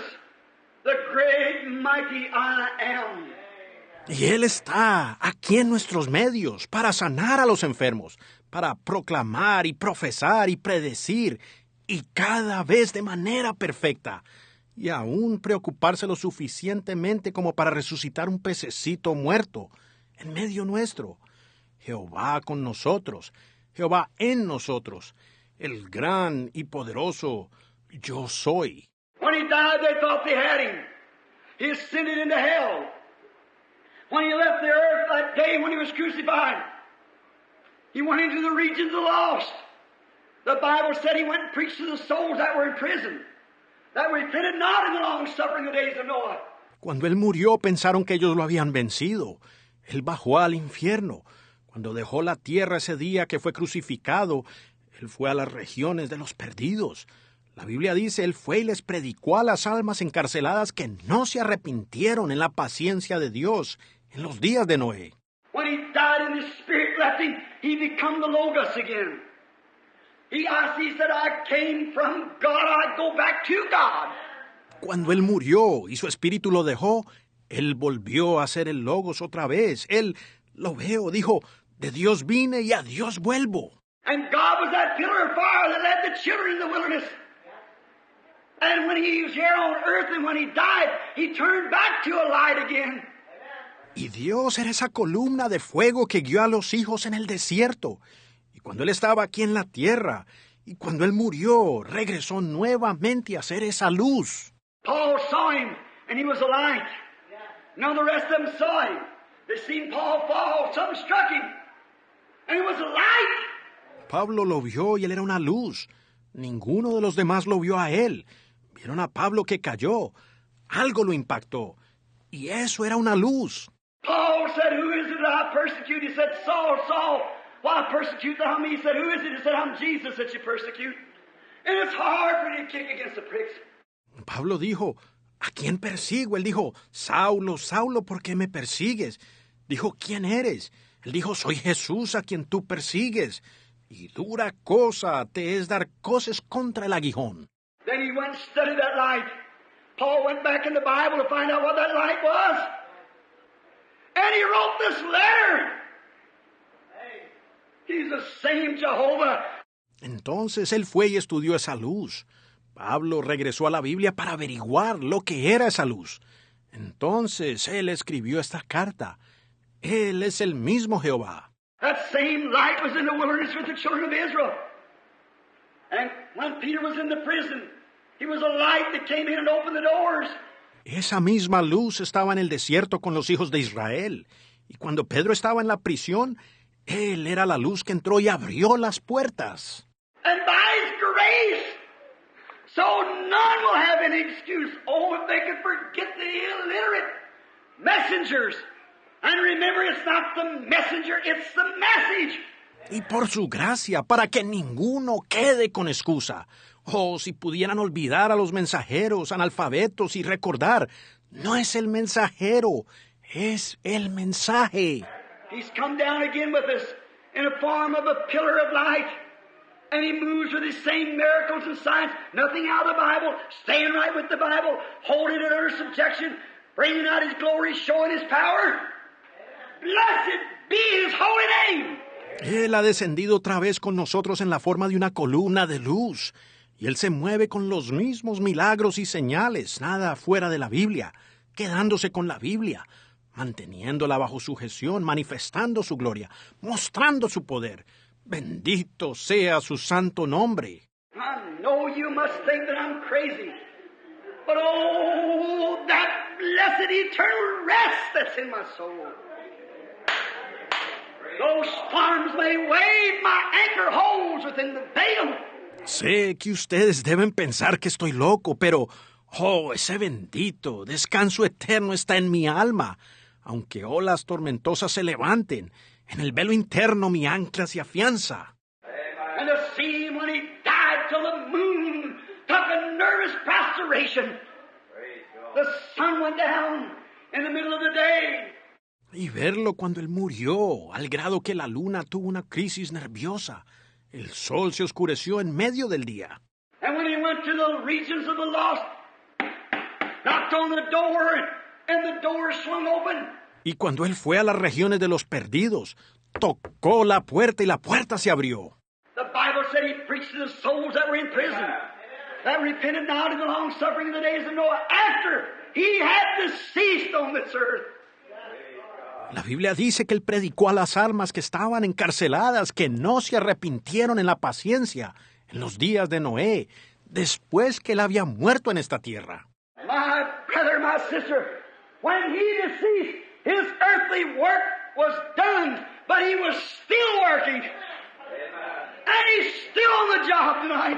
the great mighty I am. Y Él está aquí en nuestros medios para sanar a los enfermos, para proclamar y profesar y predecir, y cada vez de manera perfecta, y aún preocuparse lo suficientemente como para resucitar un pececito muerto en medio nuestro. Jehová con nosotros, Jehová en nosotros, el gran y poderoso Yo Soy. When He died, they thought they had Him. He ascended into hell. When He left the earth that day when He was crucified, He went into the regions of the lost. The Bible said He went and preached to the souls that were in prison, that repented not in the long suffering of the days of Noah. Cuando Él murió, pensaron que ellos lo habían vencido. Él bajó al infierno. Cuando dejó la tierra ese día que fue crucificado, Él fue a las regiones de los perdidos, La Biblia dice, Él fue y les predicó a las almas encarceladas que no se arrepintieron en la paciencia de Dios en los días de Noé. When he died and his spirit left him, he become the Logos again. He said, I came from God, I go back to God. Cuando Él murió y su espíritu lo dejó, Él volvió a ser el Logos otra vez. Él, lo veo, dijo, de Dios vine y a Dios vuelvo. And God was that pillar of fire that led the children in the wilderness. And when he was here on earth and when he died, he turned back to a light again. Y Dios era esa columna de fuego que guió a los hijos en el desierto. Y cuando Él estaba aquí en la tierra, y cuando Él murió, regresó nuevamente a ser esa luz. Paul saw him, and he was a light. None of the rest of them saw him. They seen Paul fall, something struck him, and he was a light. Pablo lo vio y él era una luz. Ninguno de los demás lo vio a él. Vieron a Pablo que cayó. Algo lo impactó. Y eso era una luz. Paul said, who is it that I persecute? He said, Saul, Saul, why persecute thou me? He said, who is it? He said, I'm Jesus that you persecute. And it's hard for you to kick against the pricks. Pablo dijo, ¿a quién persigo? Él dijo, Saulo, Saulo, ¿por qué me persigues? Dijo, ¿quién eres? Él dijo, soy Jesús a quien tú persigues. Y dura cosa te es dar coces contra el aguijón. Then he went and studied that light. Paul went back in the Bible to find out what that light was. And he wrote this letter. He's the same Jehovah. Entonces él fue y estudió esa luz. Pablo regresó a la Biblia para averiguar lo que era esa luz. Entonces él escribió esta carta. Él es el mismo Jehová. That same light was in the wilderness with the children of Israel. And when Peter was in the prison, he was a light that came in and opened the doors. Esa misma luz estaba en el desierto con los hijos de Israel. Y cuando Pedro estaba en la prisión, él era la luz que entró y abrió las puertas. And by his grace, so none will have any excuse. Oh, if they could forget the illiterate messengers. And remember, it's not the messenger, it's the message. Y por su gracia, para que ninguno quede con excusa. Oh, si pudieran olvidar a los mensajeros, analfabetos y recordar, no es el mensajero, es el mensaje. He's come down again with us in the form of a pillar of light. And he moves with his same miracles and signs, nothing out of the Bible, staying right with the Bible, holding it under subjection, bringing out his glory, showing his power. Blessed be his holy name. Él ha descendido otra vez con nosotros en la forma de una columna de luz. Y Él se mueve con los mismos milagros y señales, nada fuera de la Biblia, quedándose con la Biblia, manteniéndola bajo sujeción, manifestando su gloria, mostrando su poder. Bendito sea su santo nombre. I know you must think that I'm crazy, but oh, that blessed eternal rest that's in my soul. Those storms may wave, my anchor holds within the veil. Sé que ustedes deben pensar que estoy loco, pero, oh, ese bendito descanso eterno está en mi alma. Aunque olas tormentosas se levanten, en el velo interno mi ancla se afianza. And to see him when he died till the moon took a nervous prostration. The sun went down in the middle of the day. Y verlo cuando él murió, al grado que la luna tuvo una crisis nerviosa. El sol se oscureció en medio del día. And when he went to the regions of the lost, knocked on the door, and the door swung open. Y cuando él fue a las regiones de los perdidos, tocó la puerta y la puerta se abrió. The Bible said he preached to the souls that were in prison, that repented now to the long suffering in the days of Noah, after he had deceased on this earth. La Biblia dice que él predicó a las almas que estaban encarceladas, que no se arrepintieron en la paciencia, en los días de Noé, después que él había muerto en esta tierra. My brother, my sister, when he deceased, his earthly work was done, but he was still working. And he's still on the job tonight.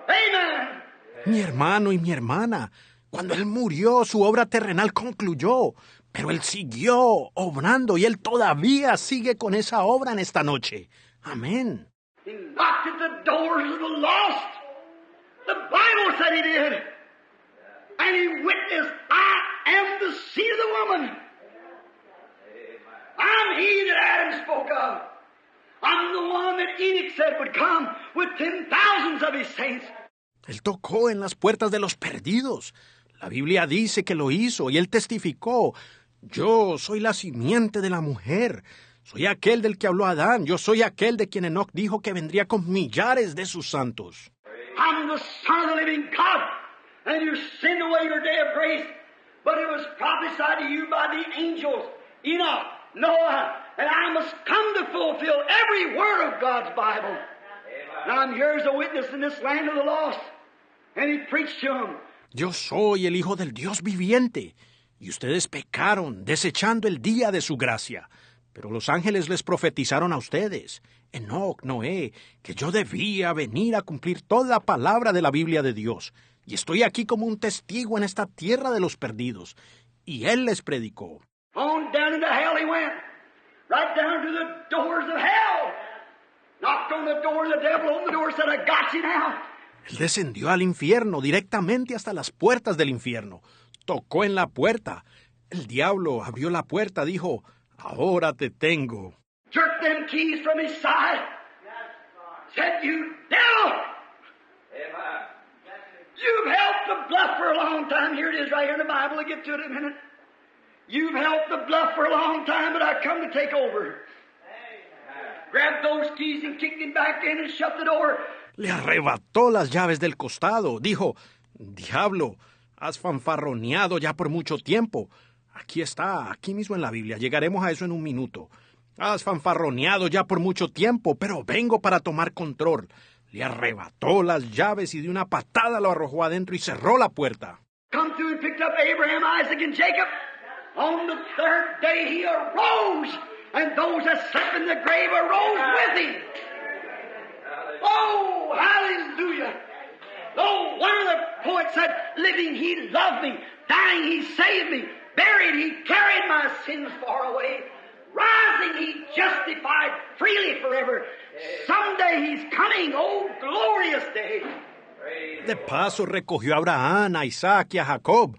Amen. Mi hermano y mi hermana, cuando él murió, su obra terrenal concluyó, pero él siguió obrando y él todavía sigue con esa obra en esta noche. Amén. He knocked at the doors of the lost. The Bible said he did. And he witnessed, I am the seed of the woman. I'm he that Adam spoke of. I'm the one that Enoch said would come with 10,000s of his saints. Él tocó en las puertas de los perdidos. La Biblia dice que lo hizo y él testificó. Yo soy la simiente de la mujer. Soy aquel del que habló Adán. Yo soy aquel de quien Enoch dijo que vendría con millares de sus santos. I'm the Son of the living God, and you sinned away your day of grace. But it was prophesied to you by the angels, Enoch, Noah, and I must come to fulfill every word of God's Bible. Now I'm here as a witness in this land of the lost. And he preached to them. Yo soy el Hijo del Dios viviente, y ustedes pecaron, desechando el día de su gracia. Pero los ángeles les profetizaron a ustedes, Enoc, Noé, que yo debía venir a cumplir toda palabra de la Biblia de Dios. Y estoy aquí como un testigo en esta tierra de los perdidos. Y él les predicó. On down into hell he went, right down to the doors of hell. Knocked on the door of the devil, opened the door, said, I got you now. Él descendió al infierno, directamente hasta las puertas del infierno. Tocó en la puerta. El diablo abrió la puerta, dijo, ahora te tengo. Jerked them keys from his side. Said, you devil! You've held the bluff for a long time. Here it is right here in the Bible. I'll get to it in a minute. You've held the bluff for a long time, but I come to take over. Grabbed those keys and kicked him back in and shut the door. Le arrebató las llaves del costado. Dijo, diablo, has fanfarroneado ya por mucho tiempo. Aquí está, aquí mismo en la Biblia. Llegaremos a eso en un minuto. Has fanfarroneado ya por mucho tiempo, pero vengo para tomar control. Le arrebató las llaves y de una patada lo arrojó adentro y cerró la puerta. Come through and picked up Abraham, Isaac, and Jacob. On the third day he arose, and those that slept in the grave arose with him. Oh, hallelujah. Oh, one of the poets said, living he loved me, dying he saved me, buried he carried my sins far away, rising he justified freely forever. Someday he's coming, oh, glorious day. De paso recogió a Abraham, a Isaac y a Jacob.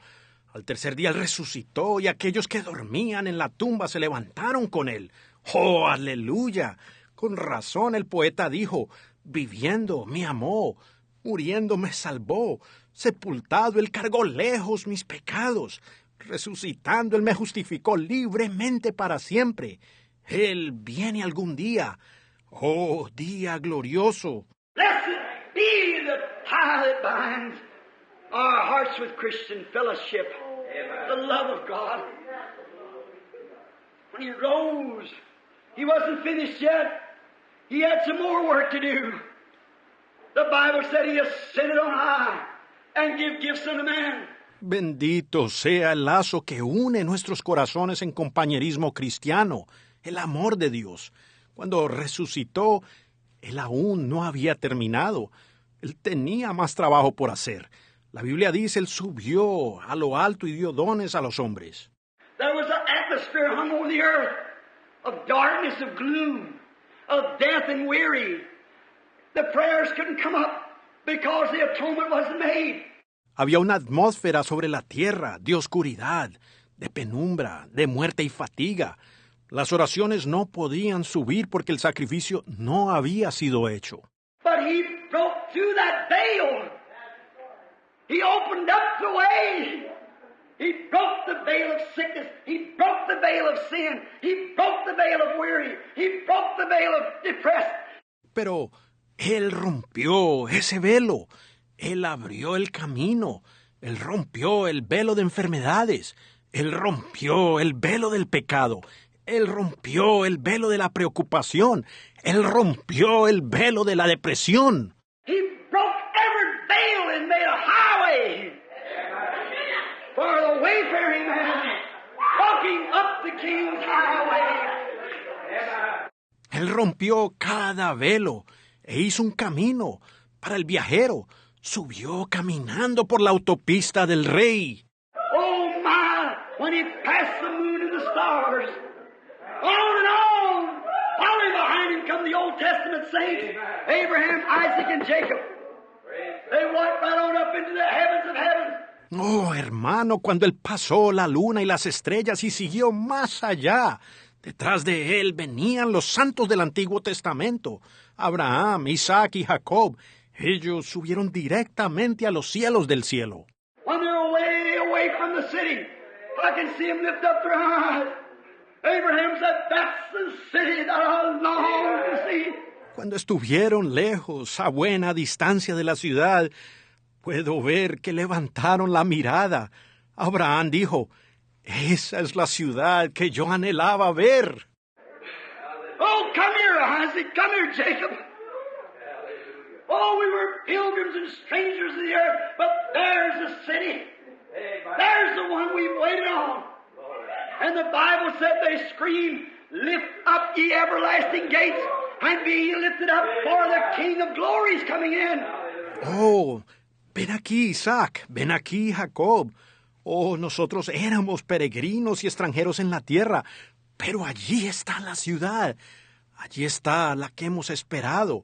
Al tercer día él resucitó y aquellos que dormían en la tumba se levantaron con él. ¡Oh, aleluya! Con razón el poeta dijo, viviendo me amó, muriendo me salvó, sepultado él cargó lejos mis pecados, resucitando él me justificó libremente para siempre. Él viene algún día. ¡Oh, día glorioso! Blessed be the tie that binds our hearts with Christian fellowship, the love of God. When he rose, he wasn't finished yet. He had some more work to do. The Bible said he ascended on high and give gifts unto man. Bendito sea el lazo que une nuestros corazones en compañerismo cristiano, el amor de Dios. Cuando resucitó, él aún no había terminado. Él tenía más trabajo por hacer. La Biblia dice, él subió a lo alto y dio dones a los hombres. There was an atmosphere hung over the earth of darkness, of gloom, of death and weary. The prayers couldn't come up because the atonement wasn't made. Había una atmósfera sobre la tierra de oscuridad, de penumbra, de muerte y fatiga. Las oraciones no podían subir porque el sacrificio no había sido hecho. But he broke through that veil. He opened up the way. He broke the veil of sickness. He broke the veil of sin. He broke the veil of weary. He broke the veil of depressed. Pero él rompió ese velo. Él abrió el camino. Él rompió el velo de enfermedades. Él rompió el velo del pecado. Él rompió el velo de la preocupación. Él rompió el velo de la depresión. He broke every veil and made a highway for the wayfaring man walking up the King's highway. Él rompió cada velo e hizo un camino para el viajero. Subió caminando por la autopista del Rey. Oh my, when he passed the moon and the stars, on and on, following behind him come the Old Testament saints, Abraham, Isaac, and Jacob. They walked right on up into the heavens of heavens. Oh, hermano, cuando él pasó la luna y las estrellas y siguió más allá, detrás de él venían los santos del Antiguo Testamento, Abraham, Isaac y Jacob. Ellos subieron directamente a los cielos del cielo. When they're way away from the city, I can see them lift up their eyes. Abraham said, that's the city that I long to see. Cuando estuvieron lejos, a buena distancia de la ciudad, puedo ver que levantaron la mirada. Abraham dijo, esa es la ciudad que yo anhelaba ver. Oh, come here, Isaac. Come here, Jacob. Oh, we were pilgrims and strangers in the earth, but there's the city. There's the one we've waited on. And the Bible said they screamed, lift up ye everlasting gates, and be ye lifted up, for the King of glory is coming in. Oh, ven aquí, Isaac, ven aquí, Jacob. Oh, nosotros éramos peregrinos y extranjeros en la tierra, pero allí está la ciudad. Allí está la que hemos esperado.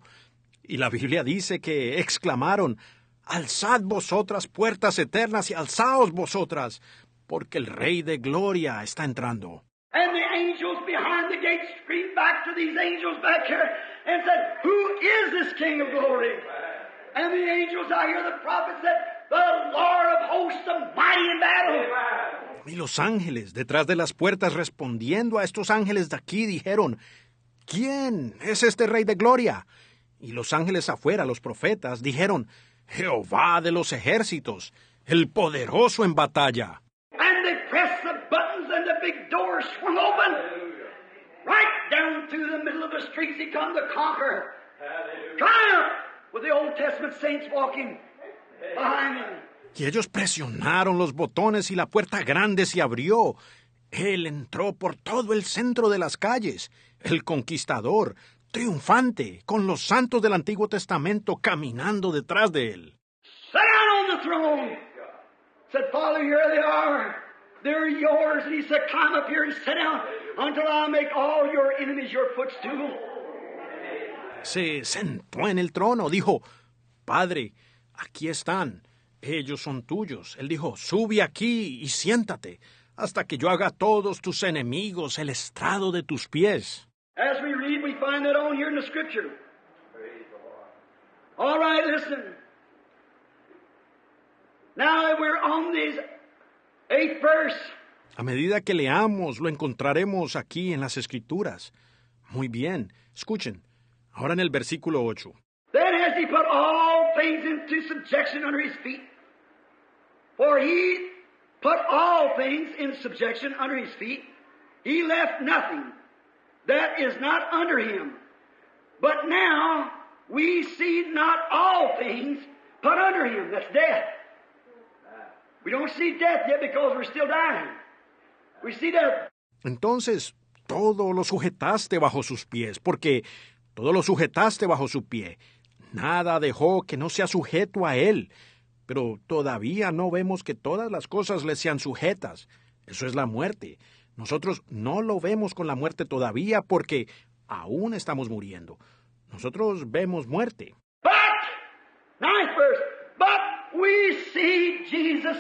Y la Biblia dice que exclamaron, alzad vosotras puertas eternas y alzaos vosotras, porque el Rey de Gloria está entrando. And the angels behind the gate screamed back to these angels back here and said, who is this King of glory? And the angels out here, the prophet said, the Lord of hosts, the mighty in battle. Y los ángeles detrás de las puertas respondiendo a estos ángeles de aquí dijeron, ¿quién es este Rey de Gloria? Y los ángeles afuera, los profetas, dijeron, Jehová de los ejércitos, el poderoso en batalla. And they pressed the buttons and the big doors swung open. Right down through the middle of the streets he come to conquer. Triumph with the Old Testament saints walking behind him. Y ellos presionaron los botones y la puerta grande se abrió. Él entró por todo el centro de las calles, el conquistador, triunfante, con los santos del Antiguo Testamento caminando detrás de él. Sit down on the throne. Said, Father, here they are. They're yours. And he said, climb up here and sit down until I make all your enemies your footstool. Se sentó en el trono, dijo, Padre, aquí están, ellos son tuyos. Él dijo, sube aquí y siéntate, hasta que yo haga a todos tus enemigos el estrado de tus pies. As we read, we find that on here in the Scripture. All right, listen. Now we're on this 8th verse. A medida que leamos, lo encontraremos aquí en las Escrituras. Muy bien, escuchen. Ahora en el versículo 8. Then has he put all things into subjection under his feet. For he put all things in subjection under his feet. He left nothing that is not under him. But now we see not all things put under him. That's death. We don't see death yet because we're still dying. We see death. Entonces, todo lo sujetaste bajo sus pies, porque todo lo sujetaste bajo su pie. Nada dejó que no sea sujeto a él. Pero todavía no vemos que todas las cosas le sean sujetas. Eso es la muerte. Nosotros no lo vemos con la muerte todavía porque aún estamos muriendo. Nosotros vemos muerte. But, 9th verse, but we see Jesus.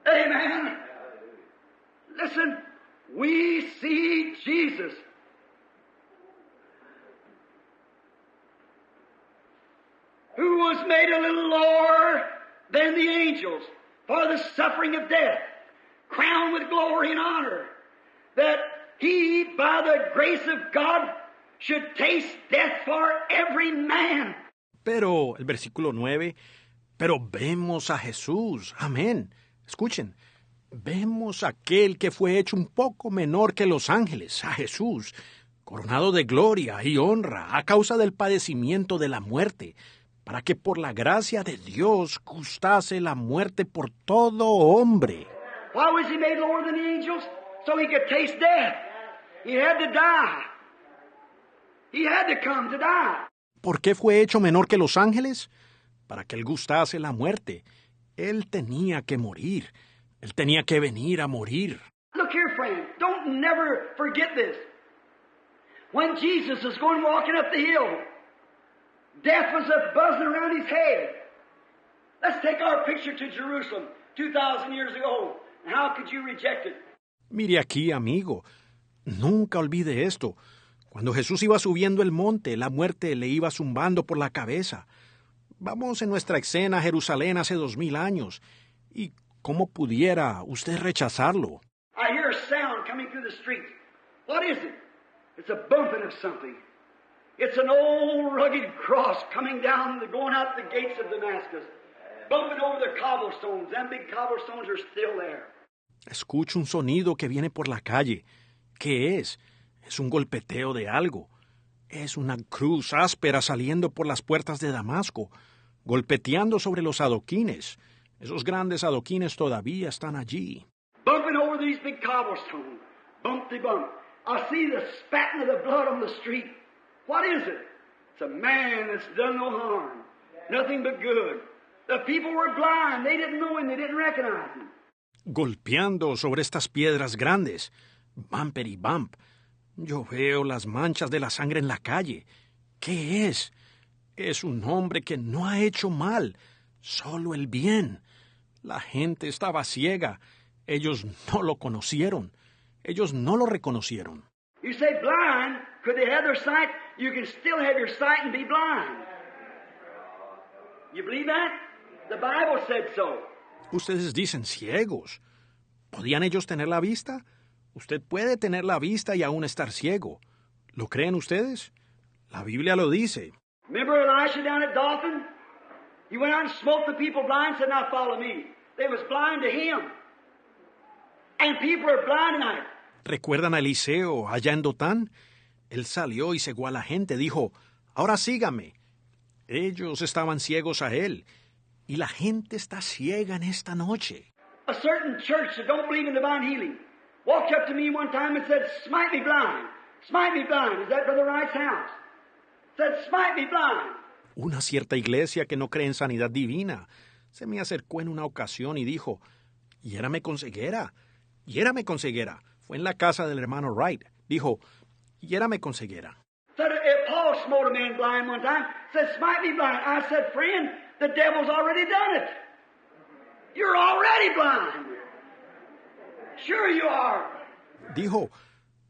Amen. Amen. Listen, we see Jesus. Who was made a little lower than the angels for the suffering of death, crowned with glory and honor, that he, by the grace of God, should taste death for every man. Pero, el versículo 9, pero vemos a Jesús, amén. Escuchen, vemos a aquel que fue hecho un poco menor que los ángeles, a Jesús, coronado de gloria y honra a causa del padecimiento de la muerte, para que por la gracia de Dios gustase la muerte por todo hombre. Why was he made lower than the angels? So he could taste death. He had to die. He had to come to die. ¿Por qué fue hecho menor que los ángeles? Para que él gustase la muerte. Él tenía que morir. Él tenía que venir a morir. Look here, friend. Don't never forget this. When Jesus was going walking up the hill, Death was a buzzing around his head. Let's take our picture to Jerusalem 2,000 years ago. How could you reject it? Mire aquí, amigo. Nunca olvide esto. Cuando Jesús iba subiendo el monte, la muerte le iba zumbando por la cabeza. Vamos en nuestra escena a Jerusalén hace 2000 años. ¿Y cómo pudiera usted rechazarlo? I hear a sound coming through the streets. What is it? It's a bumping of something. It's an old rugged cross coming down, going out the gates of Damascus, bumping over the cobblestones. Them big cobblestones are still there. Escucho un sonido que viene por la calle. ¿Qué es? Es un golpeteo de algo. Es una cruz áspera saliendo por las puertas de Damasco, golpeteando sobre los adoquines. Esos grandes adoquines todavía están allí. Bumping over these big cobblestones. Bumpty bump. I see the spatting of the blood on the street. What is it? It's a man that's done no harm. Nothing but good. The people were blind. They didn't know him. They didn't recognize him. Golpeando sobre estas piedras grandes. Bumpity bump. Yo veo las manchas de la sangre en la calle. ¿Qué es? Es un hombre que no ha hecho mal, solo el bien. La gente estaba ciega. Ellos no lo conocieron. Ellos no lo reconocieron. You say blind. Could they have their sight? You can still have your sight and be blind. You believe that? The Bible said so. Ustedes dicen ciegos. ¿Podían ellos tener la vista? Usted puede tener la vista y aún estar ciego. ¿Lo creen ustedes? La Biblia lo dice. Remember Elisha down at Dothan? He went out and smote the people blind and said, now follow me. They was blind to him. And people are blind tonight. ¿Recuerdan a Eliseo allá en Dotán? Él salió y cegó a la gente. Dijo, ahora sígame. Ellos estaban ciegos a él. Y la gente está ciega en esta noche. A certain church that don't believe in divine healing walked up to me one time and said, smite me blind. Smite me blind. Is that Brother Wright's house? Said, smite me blind. Una cierta iglesia que no cree en sanidad divina se me acercó en una ocasión y dijo, hiérame con ceguera. Hiérame con ceguera. Fue en la casa del hermano Wright. Dijo, hiérame con ceguera. Said, Paul smote a man blind one time. Said, smite me blind. I said, friend, the devil's already done it. You're already blind. Sure you are. Dijo,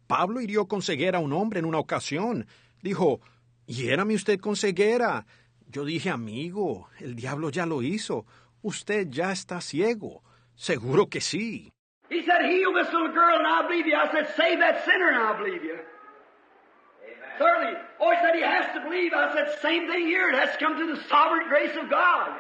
Pablo hirió con ceguera a un hombre en una ocasión. Dijo, hiérame usted con ceguera. Yo dije, amigo, el diablo ya lo hizo. Usted ya está ciego. Seguro que sí. He said, heal this little girl and I'll believe you. I said, save that sinner and I'll believe you. Amen. Certainly. Oh, he said he has to believe. I said, same thing here. It has to come to the sovereign grace of God.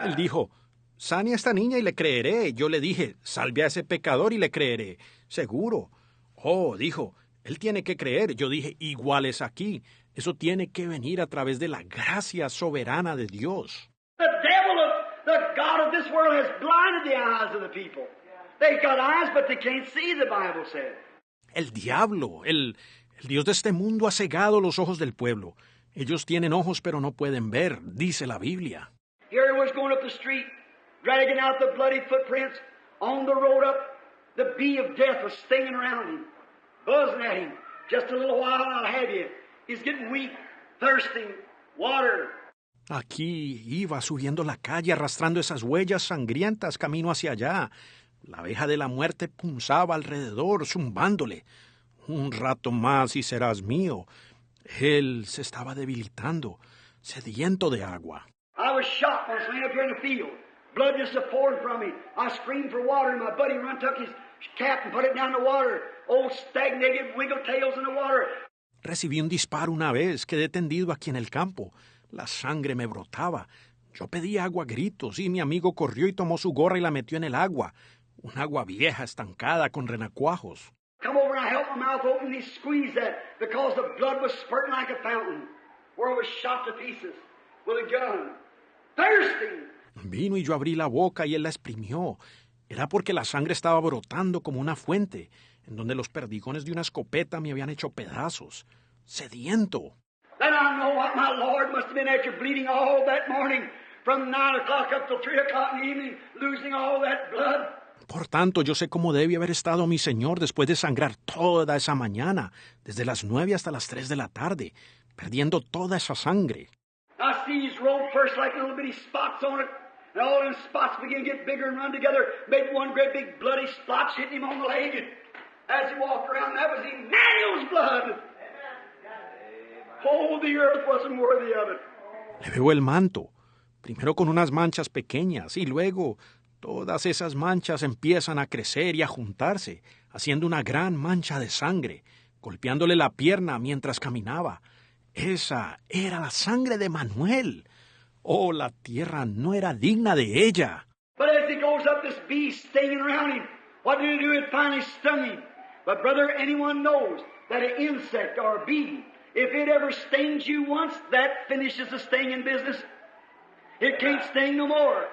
Él dijo, sane a esta niña y le creeré. Yo le dije, salve a ese pecador y le creeré. Seguro. Oh, dijo, él tiene que creer. Yo dije, igual es aquí. Eso tiene que venir a través de la gracia soberana de Dios. The devil of the God of this world has blinded the eyes of the people. They've got eyes, but they can't see, the Bible said. El diablo, el Dios de este mundo ha cegado los ojos del pueblo. Ellos tienen ojos, pero no pueden ver, dice la Biblia. Here he was going up the street, dragging out the bloody footprints. On the road up, the bee of death was stinging around him, buzzing at him. Just a little while, and I'll have you. He's getting weak, thirsting, water. Aquí iba subiendo la calle arrastrando esas huellas sangrientas camino hacia allá. La abeja de la muerte punzaba alrededor, zumbándole. Un rato más y serás mío. Él se estaba debilitando, sediento de agua. I was shot once laying up here in the field. Blood just pouring from me. I screamed for water, and my buddy run took his cap and put it down the water. Old stagnated wiggle tails in the water. Recibí un disparo una vez, quedé tendido aquí en el campo. La sangre me brotaba. Yo pedí agua a gritos y mi amigo corrió y tomó su gorra y la metió en el agua. Un agua vieja, estancada, con renacuajos. Come over and I held my mouth open and he squeezed that because the blood was spurting like a fountain where I was shot to pieces with a gun. Thirsty. Vino y yo abrí la boca y él la exprimió. Era porque la sangre estaba brotando como una fuente, en donde los perdigones de una escopeta me habían hecho pedazos. Sediento. Then I know what my Lord must have been after bleeding all that morning from 9 o'clock up till 3 o'clock in the evening, losing all that blood. Por tanto, yo sé cómo debe haber estado mi Señor después de sangrar toda esa mañana, desde las 9 hasta las 3 de la tarde, perdiendo toda esa sangre. I see his robe first like little bitty spots on it, and all them spots begin to get bigger and run together, made one great big bloody splotch hitting him on the leg. And as he walked around, that was Emmanuel's blood. Oh, the earth wasn't worthy of it. Le veo el manto, primero con unas manchas pequeñas y luego todas esas manchas empiezan a crecer y a juntarse, haciendo una gran mancha de sangre, golpeándole la pierna mientras caminaba. Esa era la sangre de Manuel. Oh, la tierra no era digna de ella. But as he goes up, this bee stinging around him. What did it do? It finally stung him. But brother, anyone knows that an insect or a bee, if it ever stings you once, that finishes the stinging business. It can't sting no more.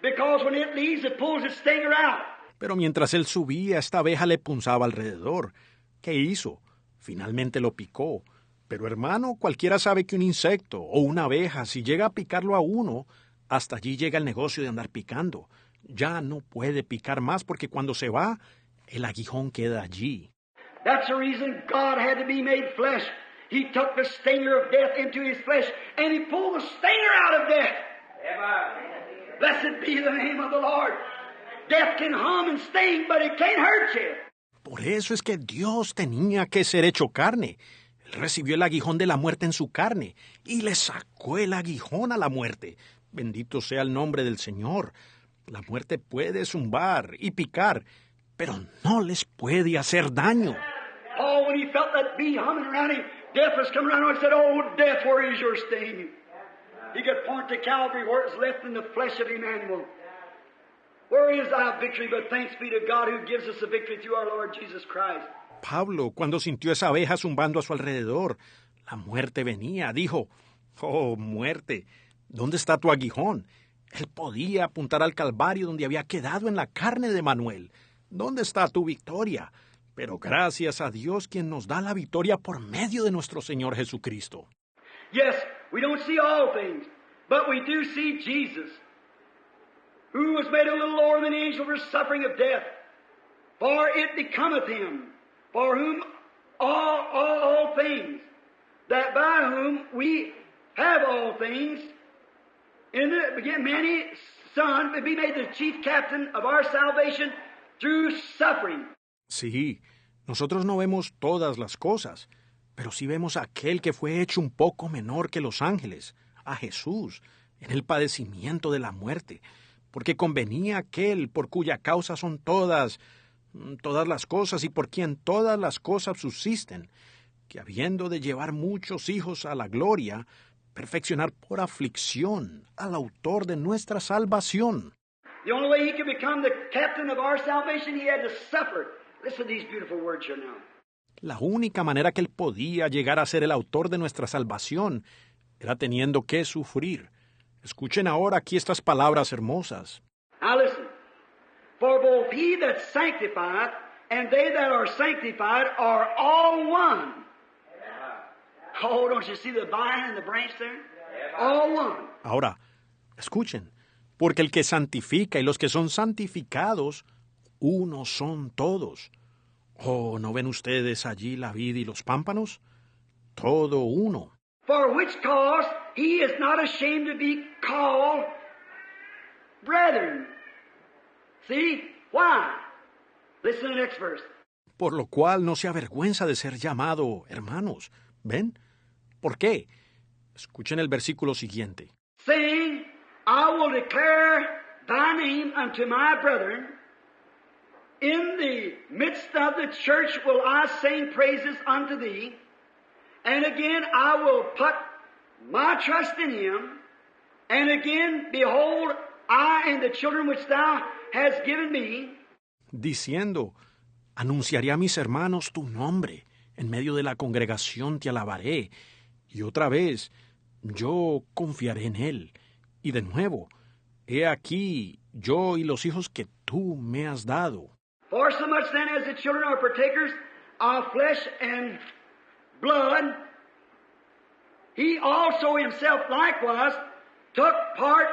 Because when it leaves, it pulls its stinger out. Pero mientras él subía, esta abeja le punzaba alrededor. ¿Qué hizo? Finalmente lo picó. Pero hermano, cualquiera sabe que un insecto o una abeja, si llega a picarlo a uno, hasta allí llega el negocio de andar picando. Ya no puede picar más porque cuando se va, el aguijón queda allí. That's the reason God had to be made flesh. He took the stinger of death into his flesh, and he pulled the stinger out of death. Amen. Blessed be the name of the Lord. Death can hum and sting, but it can't hurt you. Por eso es que Dios tenía que ser hecho carne. Él recibió el aguijón de la muerte en su carne y le sacó el aguijón a la muerte. Bendito sea el nombre del Señor. La muerte puede zumbar y picar, pero no les puede hacer daño. Oh, when he felt that bee humming around him, death was coming around him and said, "Oh, death, where is your sting?" He could point to Calvary where it's left in the flesh of Emmanuel. Where is thy victory? But thanks be to God who gives us the victory through our Lord Jesus Christ. Pablo, cuando sintió esa abeja zumbando a su alrededor, la muerte venía, dijo, «Oh, muerte, ¿dónde está tu aguijón?» Él podía apuntar al Calvario donde había quedado en la carne de Manuel. ¿Dónde está tu victoria? Pero gracias a Dios quien nos da la victoria por medio de nuestro Señor Jesucristo. Yes, we don't see all things, but we do see Jesus, who was made a little lower than the angel for suffering of death. For it becometh him, for whom all things, that by whom we have all things, in the many Son, be made the chief captain of our salvation through suffering. Sí, nosotros no vemos todas las cosas, pero sí vemos a aquel que fue hecho un poco menor que los ángeles, a Jesús, en el padecimiento de la muerte, porque convenía aquel por cuya causa son todas las cosas y por quien todas las cosas subsisten, que habiendo de llevar muchos hijos a la gloria, perfeccionar por aflicción al autor de nuestra salvación. The only way he could become the captain of our salvation, he had to suffer. Listen to these beautiful words here now. La única manera que él podía llegar a ser el autor de nuestra salvación era teniendo que sufrir. Escuchen ahora aquí estas palabras hermosas. Now listen. For both he that sanctified and they that are sanctified are all one. Oh, don't you see the vine and the branch there? All one. Ahora, escuchen. Porque el que santifica y los que son santificados, uno son todos. Oh, ¿no ven ustedes allí la vid y los pámpanos? Todo uno. For which cause he is not ashamed to be called brethren. See? Why? Listen to the next verse. Por lo cual no se avergüenza de ser llamado hermanos. ¿Ven? ¿Por qué? Escuchen el versículo siguiente. Saying, I will declare thy name unto my brethren. In the midst of the church will I sing praises unto thee. And again I will put my trust in him. And again, behold, I and the children which thou hast given me. Diciendo, anunciaré a mis hermanos tu nombre. En medio de la congregación te alabaré. Y otra vez, yo confiaré en él. Y de nuevo, he aquí, yo y los hijos que tú me has dado. For so much then as the children are partakers of flesh and blood, he also himself likewise took part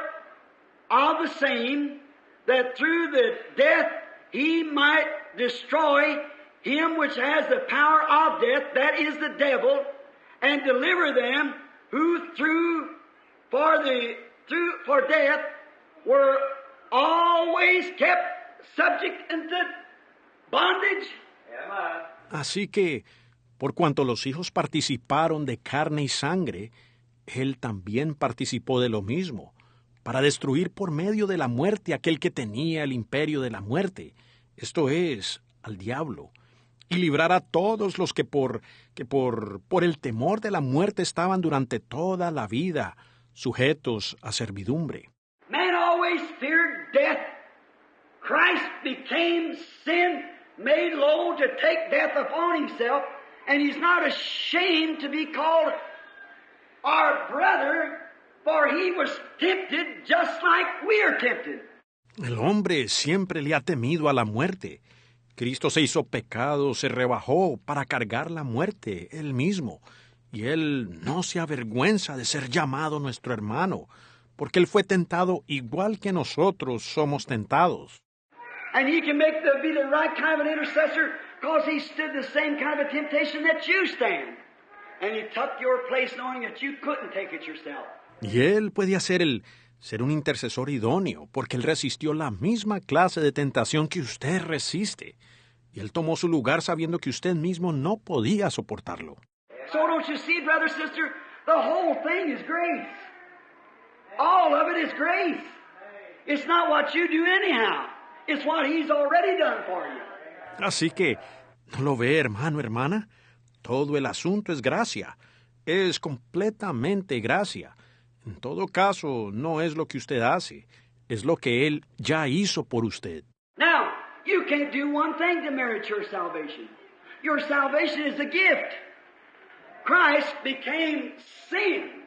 of the same, that through the death he might destroy him which has the power of death, that is the devil, and deliver them who for death were always kept subject unto bondage. Así que, por cuanto los hijos participaron de carne y sangre, él también participó de lo mismo, para destruir por medio de la muerte aquel que tenía el imperio de la muerte, esto es, al diablo, y librar a todos los que por el temor de la muerte estaban durante toda la vida sujetos a servidumbre. Man always feared death. Christ became sin, made low to take death upon himself, and he's not ashamed to be called our brother, for he was tempted just like we are tempted. El hombre siempre le ha temido a la muerte. Cristo se hizo pecado, se rebajó para cargar la muerte él mismo, y él no se avergüenza de ser llamado nuestro hermano, porque él fue tentado igual que nosotros somos tentados. And he can be the right kind of an intercessor because he stood the same kind of a temptation that you stand. And he took your place knowing that you couldn't take it yourself. Y él puede ser un intercesor idóneo, porque él resistió la misma clase de tentación que usted resiste. Y él tomó su lugar sabiendo que usted mismo no podía soportarlo. So don't you see, brother, sister, the whole thing is grace. All of it is grace. It's not what you do anyhow. It's what he's already done for you. Así que, ¿no lo ve, hermano, hermana? Todo el asunto es gracia. Es completamente gracia. En todo caso, no es lo que usted hace. Es lo que él ya hizo por usted. Now, you can't do one thing to merit your salvation. Your salvation is a gift. Christ became sin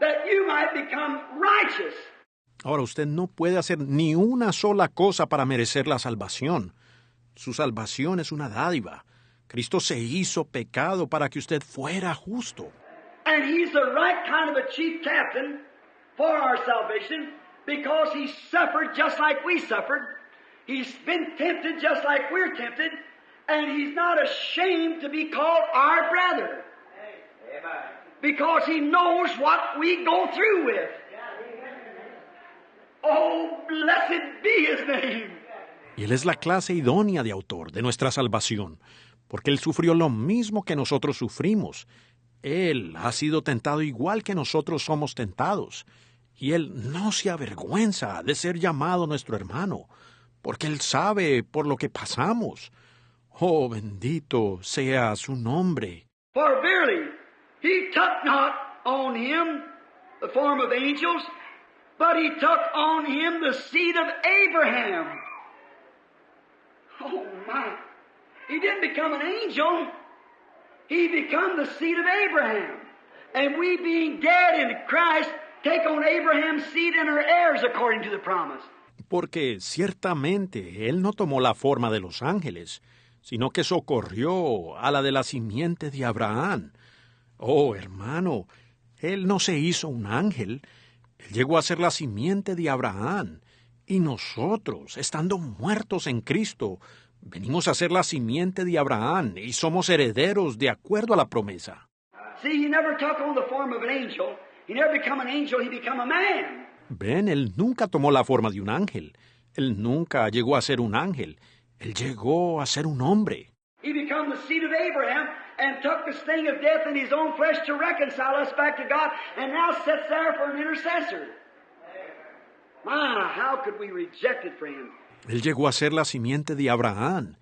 that you might become righteous. Ahora, usted no puede hacer ni una sola cosa para merecer la salvación. Su salvación es una dádiva. Cristo se hizo pecado para que usted fuera justo. And he's the right kind of a chief captain for our salvation because he suffered just like we suffered. He's been tempted just like we're tempted. And he's not ashamed to be called our brother. Because he knows what we go through with. Oh, blessed be his name. Y él es la clase idónea de autor de nuestra salvación, porque él sufrió lo mismo que nosotros sufrimos. Él ha sido tentado igual que nosotros somos tentados, y él no se avergüenza de ser llamado nuestro hermano, porque él sabe por lo que pasamos. Oh, bendito sea su nombre. For verily, he took not on him the form of angels, but he took on him the seed of Abraham. Oh, my. He didn't become an angel. He became the seed of Abraham. And we, being dead in Christ, take on Abraham's seed and are heirs according to the promise. Porque ciertamente él no tomó la forma de los ángeles, sino que socorrió a la de la simiente de Abraham. Oh, hermano, él no se hizo un ángel, él llegó a ser la simiente de Abraham. Y nosotros, estando muertos en Cristo, venimos a ser la simiente de Abraham y somos herederos de acuerdo a la promesa. See, he never took on the form of an angel. He never became an angel, he became a man. Ven, él nunca tomó la forma de un ángel. Él nunca llegó a ser un ángel. Él llegó a ser un hombre. He became the seed of Abraham and took the sting of death in his own flesh to reconcile us back to God, and now sits there for an intercessor. My, how could we reject it, friend? Él llegó a ser la simiente de Abraham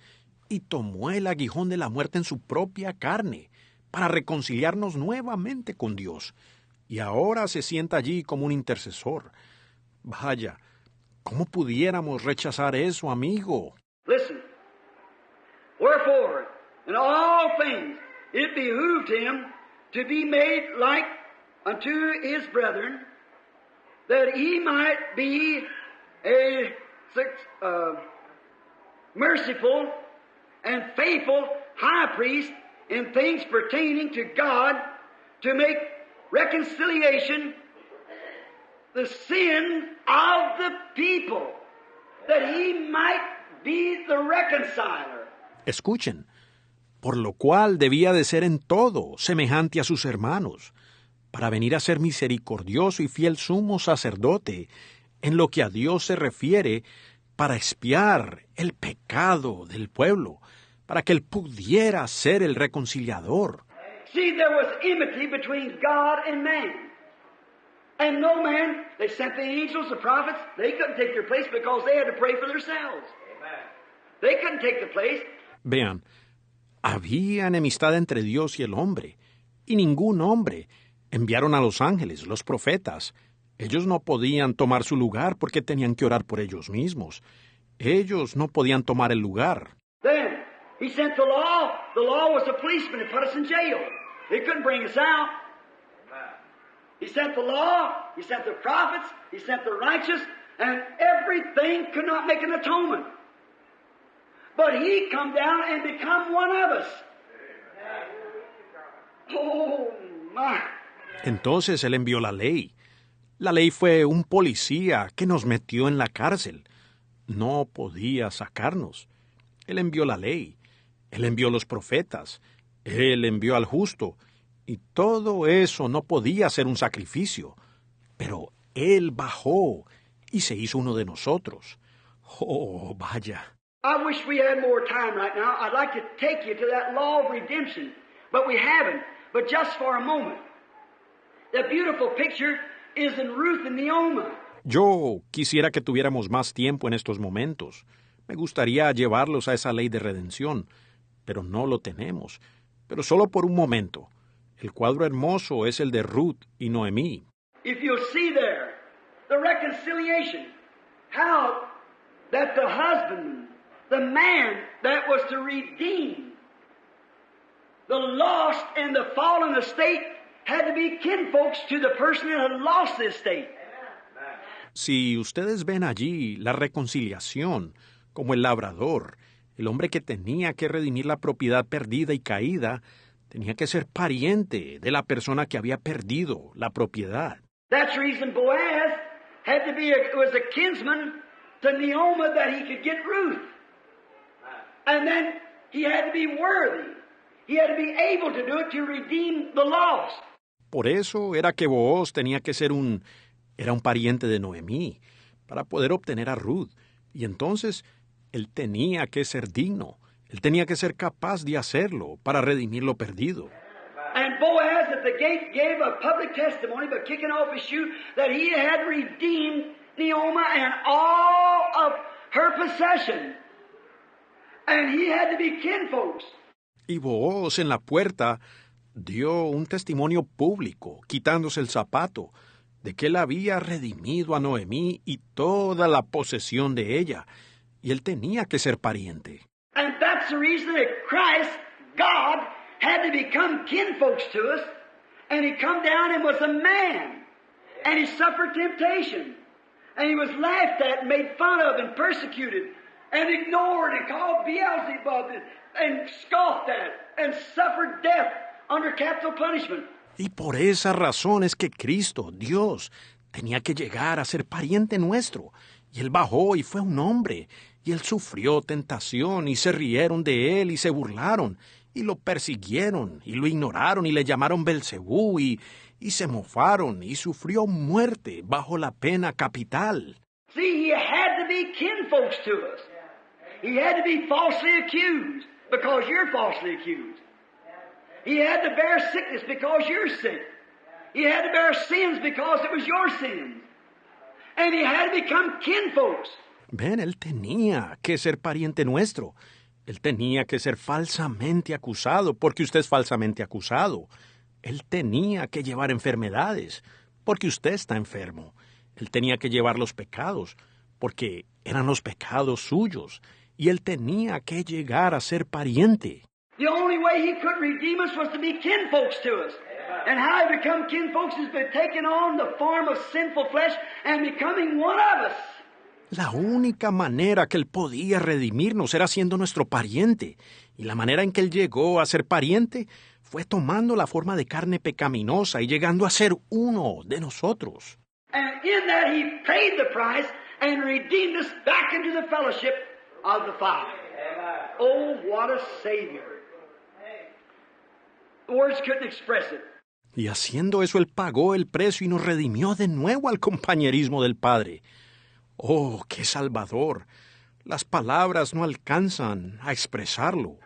y tomó el aguijón de la muerte en su propia carne para reconciliarnos nuevamente con Dios. Y ahora se sienta allí como un intercesor. Vaya, ¿cómo pudiéramos rechazar eso, amigo? Listen. Wherefore, in all things, it behooved him to be made like unto his brethren, that he might be a merciful and faithful high priest in things pertaining to God, to make reconciliation the sin of the people, that he might be the reconciler. Escuchen, por lo cual debía de ser en todo semejante a sus hermanos, para venir a ser misericordioso y fiel sumo sacerdote, en lo que a Dios se refiere, para expiar el pecado del pueblo, para que él pudiera ser el reconciliador. See, there was enmity between God and man. And no man, they sent the angels, the prophets, they couldn't take their place because they had to pray for themselves. Amen. They couldn't take the place. Vean, había enemistad entre Dios y el hombre, y ningún hombre. Enviaron a los ángeles, los profetas. Ellos no podían tomar su lugar porque tenían que orar por ellos mismos. Ellos no podían tomar el lugar. Then, he sent the law. The law was a policeman that put us in jail. He couldn't bring us out. He sent the law, he sent the prophets, he sent the righteous, and everything could not make an atonement. But he come down and become one of us. Oh, my. Entonces él envió la ley. La ley fue un policía que nos metió en la cárcel. No podía sacarnos. Él envió la ley. Él envió los profetas. Él envió al justo. Y todo eso no podía ser un sacrificio. Pero él bajó y se hizo uno de nosotros. Oh, vaya. I wish we had more time right now. I'd like to take you to that law of redemption. But we haven't. But just for a moment. The beautiful picture is in Ruth and Naomi. Yo quisiera que tuviéramos más tiempo en estos momentos. Me gustaría llevarlos a esa ley de redención. Pero no lo tenemos. Pero solo por un momento. El cuadro hermoso es el de Ruth y Noemí. If you'll see there, the reconciliation, how that the husband, the man that was to redeem the lost and the fallen estate had to be kinfolks to the person that had lost the estate. Si ustedes ven allí la reconciliación, como el labrador, el hombre que tenía que redimir la propiedad perdida y caída, tenía que ser pariente de la persona que había perdido la propiedad. That's the reason Boaz had to be was a kinsman to Naomi that he could get Ruth. And then he had to be worthy. He had to be able to do it to redeem the lost. Por eso era que Booz tenía que ser era un pariente de Noemí para poder obtener a Ruth. Y entonces él tenía que ser digno. Él tenía que ser capaz de hacerlo para redimir lo perdido. And Boaz at the gate gave a public testimony by kicking off his shoe that he had redeemed Naomi and all of her possession. And he had to be kinfolks. Y Booz en la puerta dio un testimonio público, quitándose el zapato, de que él había redimido a Noemí y toda la posesión de ella, y él tenía que ser pariente. And that's the reason that Christ, God, had to become kinfolks to us, and he come down and was a man, and he suffered temptation, and he was laughed at and made fun of and persecuted, and ignored and called Beelzebub and scoffed at and suffered death under capital punishment. Y por esa razón es que Cristo, Dios, tenía que llegar a ser pariente nuestro. Y él bajó y fue un hombre. Y él sufrió tentación y se rieron de él y se burlaron. Y lo persiguieron y lo ignoraron y le llamaron Belcebú y se mofaron y sufrió muerte bajo la pena capital. See, he had to be kinfolks to us. He had to be falsely accused because you're falsely accused. He had to bear sickness because you're sick. He had to bear sins because it was your sins. And he had to become kinfolks. Ven, él tenía que ser pariente nuestro. Él tenía que ser falsamente acusado porque usted es falsamente acusado. Él tenía que llevar enfermedades porque usted está enfermo. Él tenía que llevar los pecados porque eran los pecados suyos. Y él tenía que llegar a ser pariente. The only way he could redeem us was to be kinfolks to us. And how he become kinfolks is by taking on the form of sinful flesh and becoming one of us. La única manera que él podía redimirnos era siendo nuestro pariente. Y la manera en que él llegó a ser pariente fue tomando la forma de carne pecaminosa y llegando a ser uno de nosotros. And in that he paid the price and redeemed us back into the fellowship of the Father. Oh, what a Savior. Words couldn't express it. Y haciendo eso, Él pagó el precio y nos redimió de nuevo al compañerismo del Padre. ¡Oh, qué Salvador! Las palabras no alcanzan a expresarlo.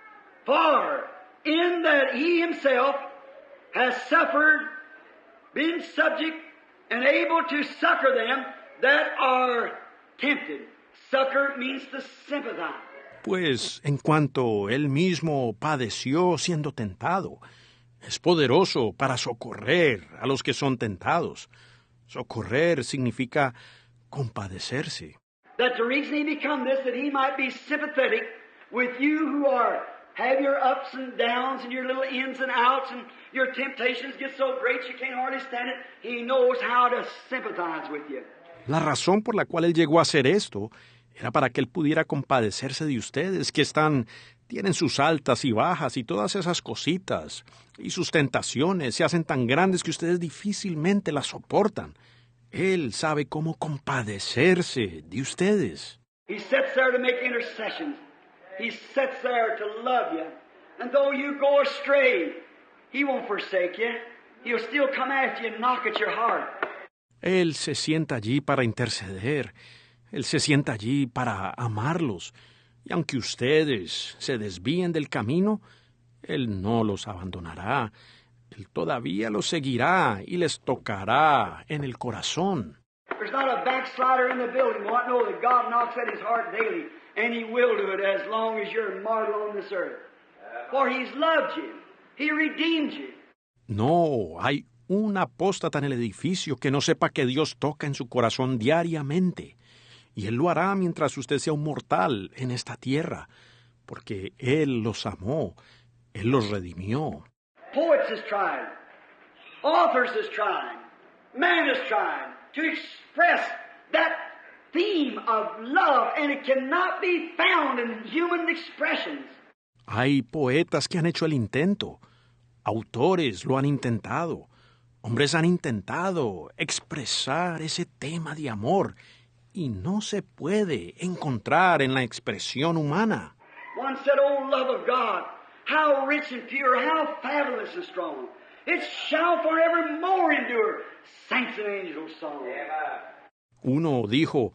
For in that He Himself has suffered, been subject, and able to succor them that are tempted. Succor means to sympathize. Pues en cuanto Él mismo padeció siendo tentado, es poderoso para socorrer a los que son tentados. Socorrer significa compadecerse. That the reason He become this, that He might be sympathetic with you who have your ups and downs and your little ins and outs and your temptations get so great you can't hardly stand it. He knows how to sympathize with you. La razón por la cual Él llegó a hacer esto era para que Él pudiera compadecerse de ustedes que tienen sus altas y bajas y todas esas cositas, y sus tentaciones se hacen tan grandes que ustedes difícilmente las soportan. Él sabe cómo compadecerse de ustedes. He sits there to make intercessions. He sits there to love you. And though you go astray, He won't forsake you. He'll still come after you and knock at your heart. Él se sienta allí para interceder. Él se sienta allí para amarlos. Y aunque ustedes se desvíen del camino, Él no los abandonará. Él todavía los seguirá y les tocará en el corazón. There's not a backslider in the building who won't know that God knocks at his heart daily, and He will do it as long as you're mortal on this earth. For He's loved you. He redeemed you. No, hay un apóstata en el edificio que no sepa que Dios toca en su corazón diariamente. Y Él lo hará mientras usted sea un mortal en esta tierra, porque Él los amó, Él los redimió. Poets is trying. Authors is trying. Man is trying to express that theme of love, and it cannot be found in human expressions. Hay poetas que han hecho el intento. Autores lo han intentado. Hombres han intentado expresar ese tema de amor y no se puede encontrar en la expresión humana. One said, "Oh, love of God, how rich and pure, how fabulous and strong. It shall forevermore endure. Saints and angels' song." Uno dijo,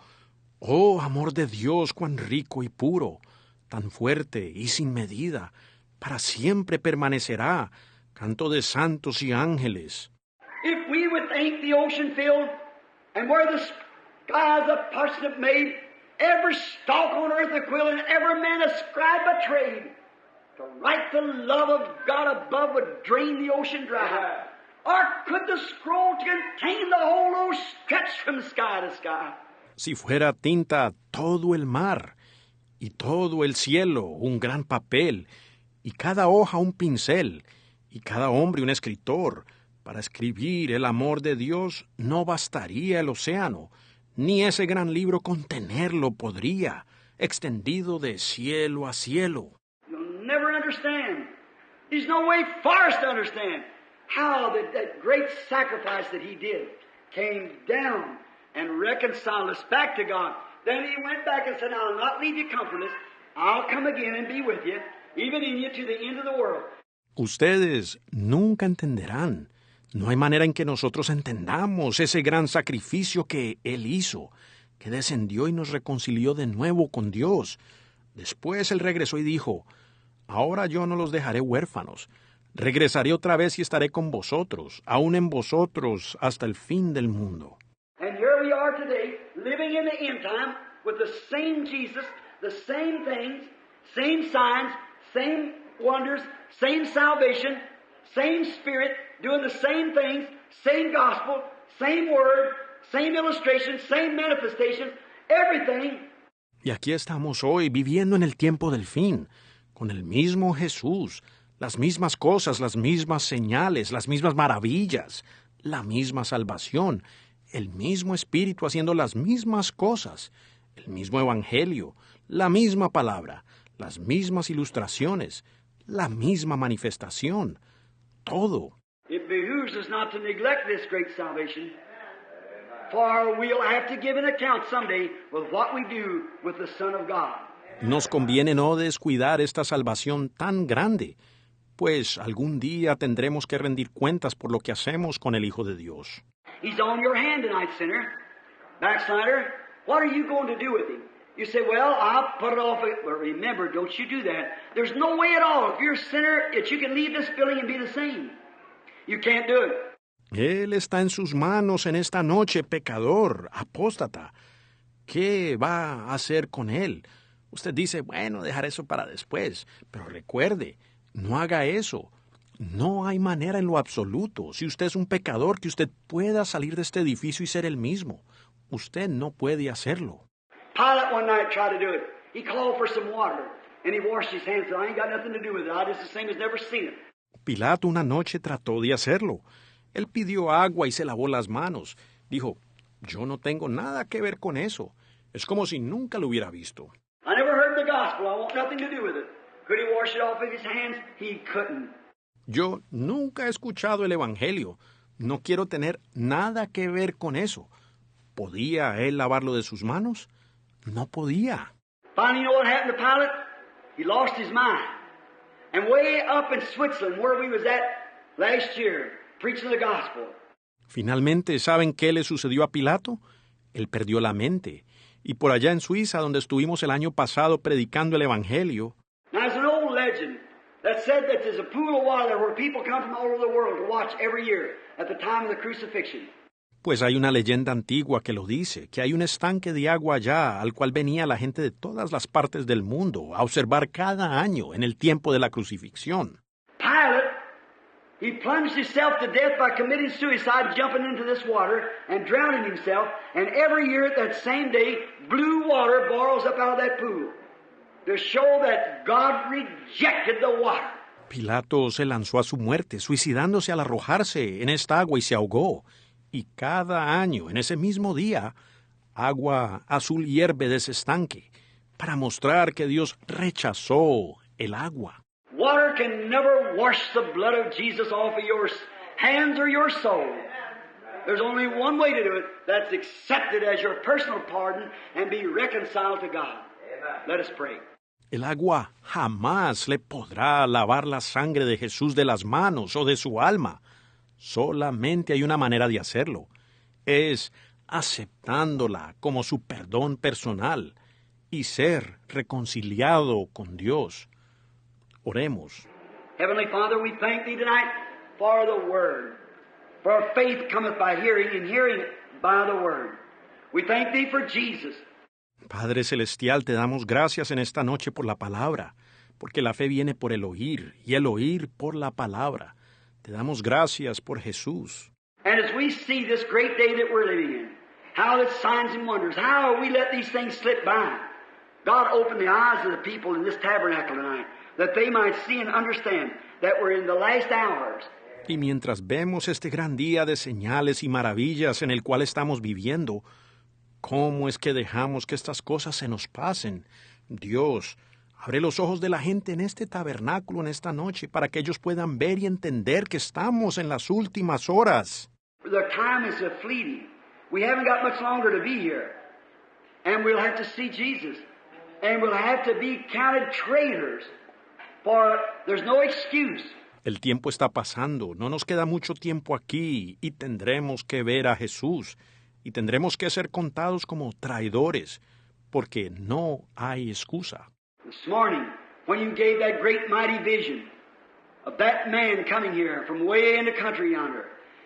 «Oh, amor de Dios, cuán rico y puro, tan fuerte y sin medida, para siempre permanecerá, canto de santos y ángeles». If we would think the ocean filled, and where the skies a parsnip made, every stalk on earth a quill, and every man a scribe a trade, to write the love of God above would drain the ocean dry. Or could the scroll contain the whole earth stretched from sky to sky? Si fuera tinta todo el mar, y todo el cielo un gran papel, y cada hoja un pincel, y cada hombre un escritor, para escribir el amor de Dios no bastaría el océano, ni ese gran libro contenerlo podría, extendido de cielo a cielo. You'll never understand. There's no way for us to understand how that great sacrifice that He did came down and reconciled us back to God. Then He went back and said, "I'll not leave you comfortless. I'll come again and be with you, even in you to the end of the world." Ustedes nunca entenderán. No hay manera en que nosotros entendamos ese gran sacrificio que Él hizo, que descendió y nos reconcilió de nuevo con Dios. Después Él regresó y dijo, «Ahora yo no los dejaré huérfanos. Regresaré otra vez y estaré con vosotros, aún en vosotros, hasta el fin del mundo». And here we are today, living in the end time, with the same Jesus, the same things, same signs, same wonders, same salvation, same Spirit, doing the same things, same gospel, same word, same illustration, same manifestation, everything. Y aquí estamos hoy, viviendo en el tiempo del fin, con el mismo Jesús, las mismas cosas, las mismas señales, las mismas maravillas, la misma salvación, el mismo Espíritu haciendo las mismas cosas, el mismo Evangelio, la misma palabra, las mismas ilustraciones, la misma manifestación, todo. It behooves us not to neglect this great salvation, for we'll have to give an account someday with what we do with the Son of God. Nos conviene no descuidar esta salvación tan grande, pues algún día tendremos que rendir cuentas por lo que hacemos con el Hijo de Dios. He's on your hand tonight, sinner. Backslider, what are you going to do with him? You say, well, I'll put it off. But remember, don't you do that. There's no way at all, if you're a sinner, that you can leave this building and be the same. You can't do it. Él está en sus manos en esta noche, pecador, apóstata. ¿Qué va a hacer con él? Usted dice, bueno, dejar eso para después. Pero recuerde, no haga eso. No hay manera en lo absoluto, si usted es un pecador, que usted pueda salir de este edificio y ser el mismo. Usted no puede hacerlo. Pilate one night tried to do it. He called for some water, and he washed his hands. I ain't got nothing to do with it. I just the same as never seen it. Pilato una noche trató de hacerlo. Él pidió agua y se lavó las manos. Dijo, yo no tengo nada que ver con eso. Es como si nunca lo hubiera visto. I never heard the gospel. I want nothing to do with it. Could he wash it off of his hands? He couldn't. Yo nunca he escuchado el Evangelio. No quiero tener nada que ver con eso. ¿Podía él lavarlo de sus manos? No podía. Finally, you know what happened to Pilate? He lost his mind. And way up in Switzerland, where we was at last year, preaching the gospel. Finalmente, ¿saben qué le sucedió a Pilato? Él perdió la mente. Y por allá en Suiza, donde estuvimos el año pasado predicando el Evangelio, Now, there's an old legend that said that there's a pool of water where people come from all over the world to watch every year at the time of the crucifixion. pues hay una leyenda antigua que lo dice, que hay un estanque de agua allá al cual venía la gente de todas las partes del mundo a observar cada año en el tiempo de la crucifixión. Pilate, he plunged himself to death by committing suicide, jumping into this water and drowning himself. And every year at that same day, blue water boils up out of that pool to show that God rejected the water. Pilato se lanzó a su muerte, suicidándose al arrojarse en esta agua y se ahogó. Y cada año, en ese mismo día, agua azul hierve de ese estanque para mostrar que Dios rechazó el agua. Water can never wash the blood of Jesus off of your hands or your soul. There's only one way to do it. That's accept it as your personal pardon and be reconciled to God. Let us pray. El agua jamás le podrá lavar la sangre de Jesús de las manos o de su alma. Solamente hay una manera de hacerlo. Es aceptándola como su perdón personal y ser reconciliado con Dios. Oremos. Heavenly Father, we thank Thee tonight for the Word. For faith cometh by hearing, and hearing by the Word. We thank Thee for Jesus. Padre Celestial, te damos gracias en esta noche por la palabra, porque la fe viene por el oír, y el oír por la palabra. Te damos gracias por Jesús. And as we see this great day that we're living in, how that signs and wonders, how we let these things slip by. God, open the eyes of the people in this tabernacle tonight, that they might see and understand that we're in the last hours. Y mientras vemos este gran día de señales y maravillas en el cual estamos viviendo, ¿cómo es que dejamos que estas cosas se nos pasen? Dios, abre los ojos de la gente en este tabernáculo en esta noche para que ellos puedan ver y entender que estamos en las últimas horas. The time is fleeting. We haven't got much longer to be here. And we'll have to see Jesus. And we'll have to be counted traitors. For there's no excuse. El tiempo está pasando, no nos queda mucho tiempo aquí y tendremos que ver a Jesús y tendremos que ser contados como traidores, porque no hay excusa. This morning, when you gave that great mighty vision of that man coming here from way in the country yonder,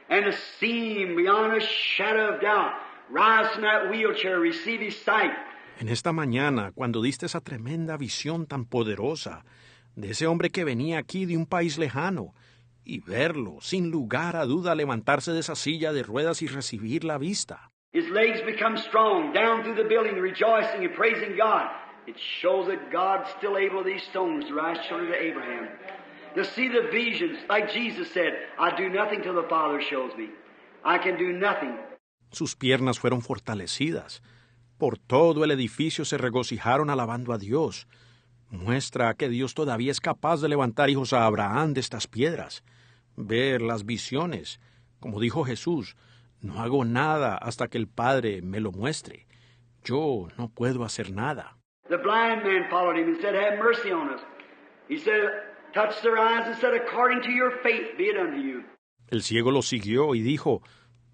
and to see him beyond a shadow of doubt, rise from that wheelchair, receive his sight. En esta mañana, cuando diste esa tremenda visión tan poderosa de ese hombre que venía aquí de un país lejano, y verlo, sin lugar a duda, levantarse de esa silla de ruedas y recibir la vista. His legs become strong, down through the building, rejoicing and praising God. It shows that God's still able these stones to rise children to Abraham. To see the visions, like Jesus said, I do nothing till the Father shows me. I can do nothing. Sus piernas fueron fortalecidas. Por todo el edificio se regocijaron alabando a Dios. Muestra que Dios todavía es capaz de levantar hijos a Abraham de estas piedras. Ver las visiones. Como dijo Jesús, no hago nada hasta que el Padre me lo muestre. Yo no puedo hacer nada. The blind man followed him and said, have mercy on us. He said, touched their eyes and said, according to your faith be it unto you. El ciego lo siguió y dijo,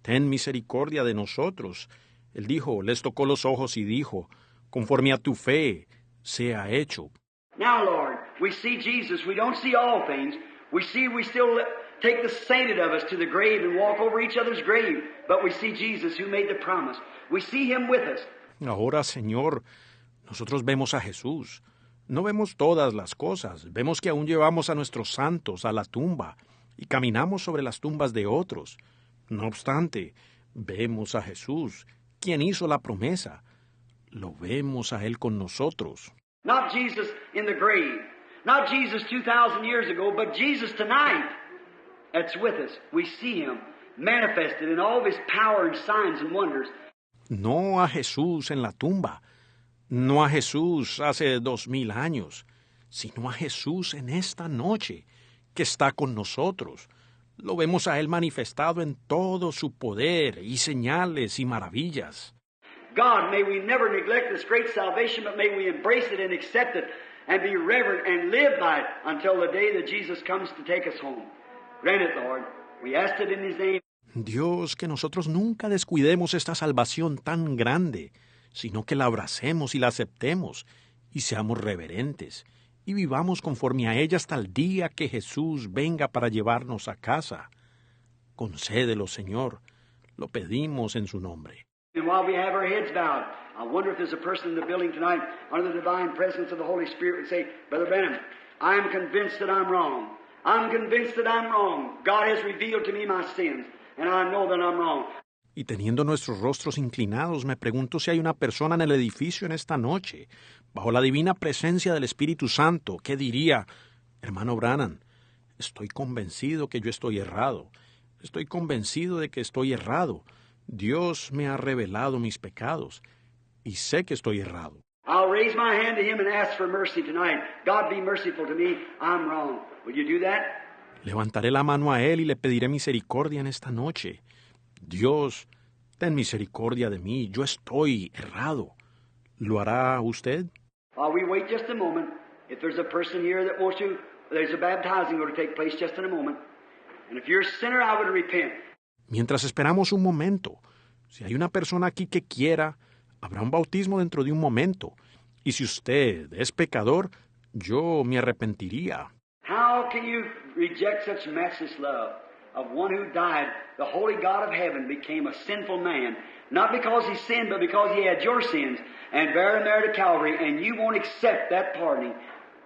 ten misericordia de nosotros. Él dijo, les tocó los ojos y dijo, conforme a tu fe, sea hecho. Now, Lord, we see Jesus. We don't see all things. We still take the sainted of us to the grave and walk over each other's grave. But we see Jesus who made the promise. We see Him with us. Ahora, Señor, nosotros vemos a Jesús. No vemos todas las cosas. Vemos que aún llevamos a nuestros santos a la tumba y caminamos sobre las tumbas de otros. No obstante, vemos a Jesús, quien hizo la promesa. Lo vemos a Él con nosotros. Not Jesus in the grave. Not Jesus 2,000 years ago, but Jesus tonight that's with us. We see Him manifested in all of His power and signs and wonders. No a Jesús en la tumba, no a Jesús hace 2000 años, sino a Jesús en esta noche, que está con nosotros. Lo vemos a Él manifestado en todo su poder y señales y maravillas. God, may we never neglect this great salvation, but may we embrace it and accept it and be reverent and live by it until the day that Jesus comes to take us home. Grant it, Lord. We ask it in His name. Dios, que nosotros nunca descuidemos esta salvación tan grande, sino que la abracemos y la aceptemos y seamos reverentes y vivamos conforme a ella hasta el día que Jesús venga para llevarnos a casa. Concédelo, Señor. Lo pedimos en su nombre. And while we have our heads bowed, I wonder if there's a person in the building tonight under the divine presence of the Holy Spirit would say, Brother Branham, I'm convinced that I'm wrong. I'm convinced that I'm wrong. God has revealed to me my sins, and I know that I'm wrong. Y teniendo nuestros rostros inclinados, me pregunto si hay una persona en el edificio en esta noche, bajo la divina presencia del Espíritu Santo, que diría, hermano Branham, estoy convencido que yo estoy errado. Estoy convencido de que estoy errado. Dios me ha revelado mis pecados y sé que estoy errado. I'll raise my hand to Him and ask for mercy tonight. God, be merciful to me. I'm wrong. Will you do that? Levantaré la mano a Él y le pediré misericordia en esta noche. Dios, ten misericordia de mí. Yo estoy errado. ¿Lo hará usted? While we wait just a moment, if there's a person here that wants to, there's a baptizing going to take place just in a moment. And if you're a sinner, I would repent. Mientras esperamos un momento, si hay una persona aquí que quiera, habrá un bautismo dentro de un momento. Y si usted es pecador, yo me arrepentiría. How can you reject such matchless love of one who died? The holy God of heaven became a sinful man, not because he sinned, but because he had your sins, and bear them there to Calvary, and you won't accept that pardoning.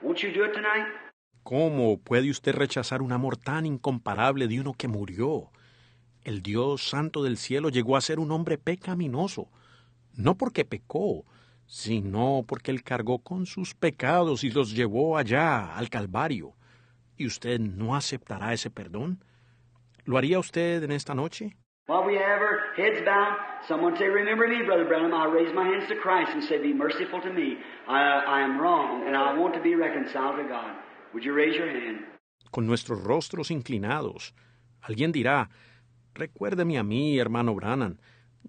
Won't you do it tonight? ¿Cómo puede usted rechazar un amor tan incomparable de uno que murió? El Dios Santo del cielo llegó a ser un hombre pecaminoso, no porque pecó, sino porque Él cargó con sus pecados y los llevó allá, al Calvario. ¿Y usted no aceptará ese perdón? ¿Lo haría usted en esta noche? While we have our heads bowed, someone say, remember me, Brother Branham. I raise my hands to Christ and say, be merciful to me. I am wrong, and I want to be reconciled to God. Would you raise your hand? Con nuestros rostros inclinados, alguien dirá, recuérdeme a mí, hermano Branham.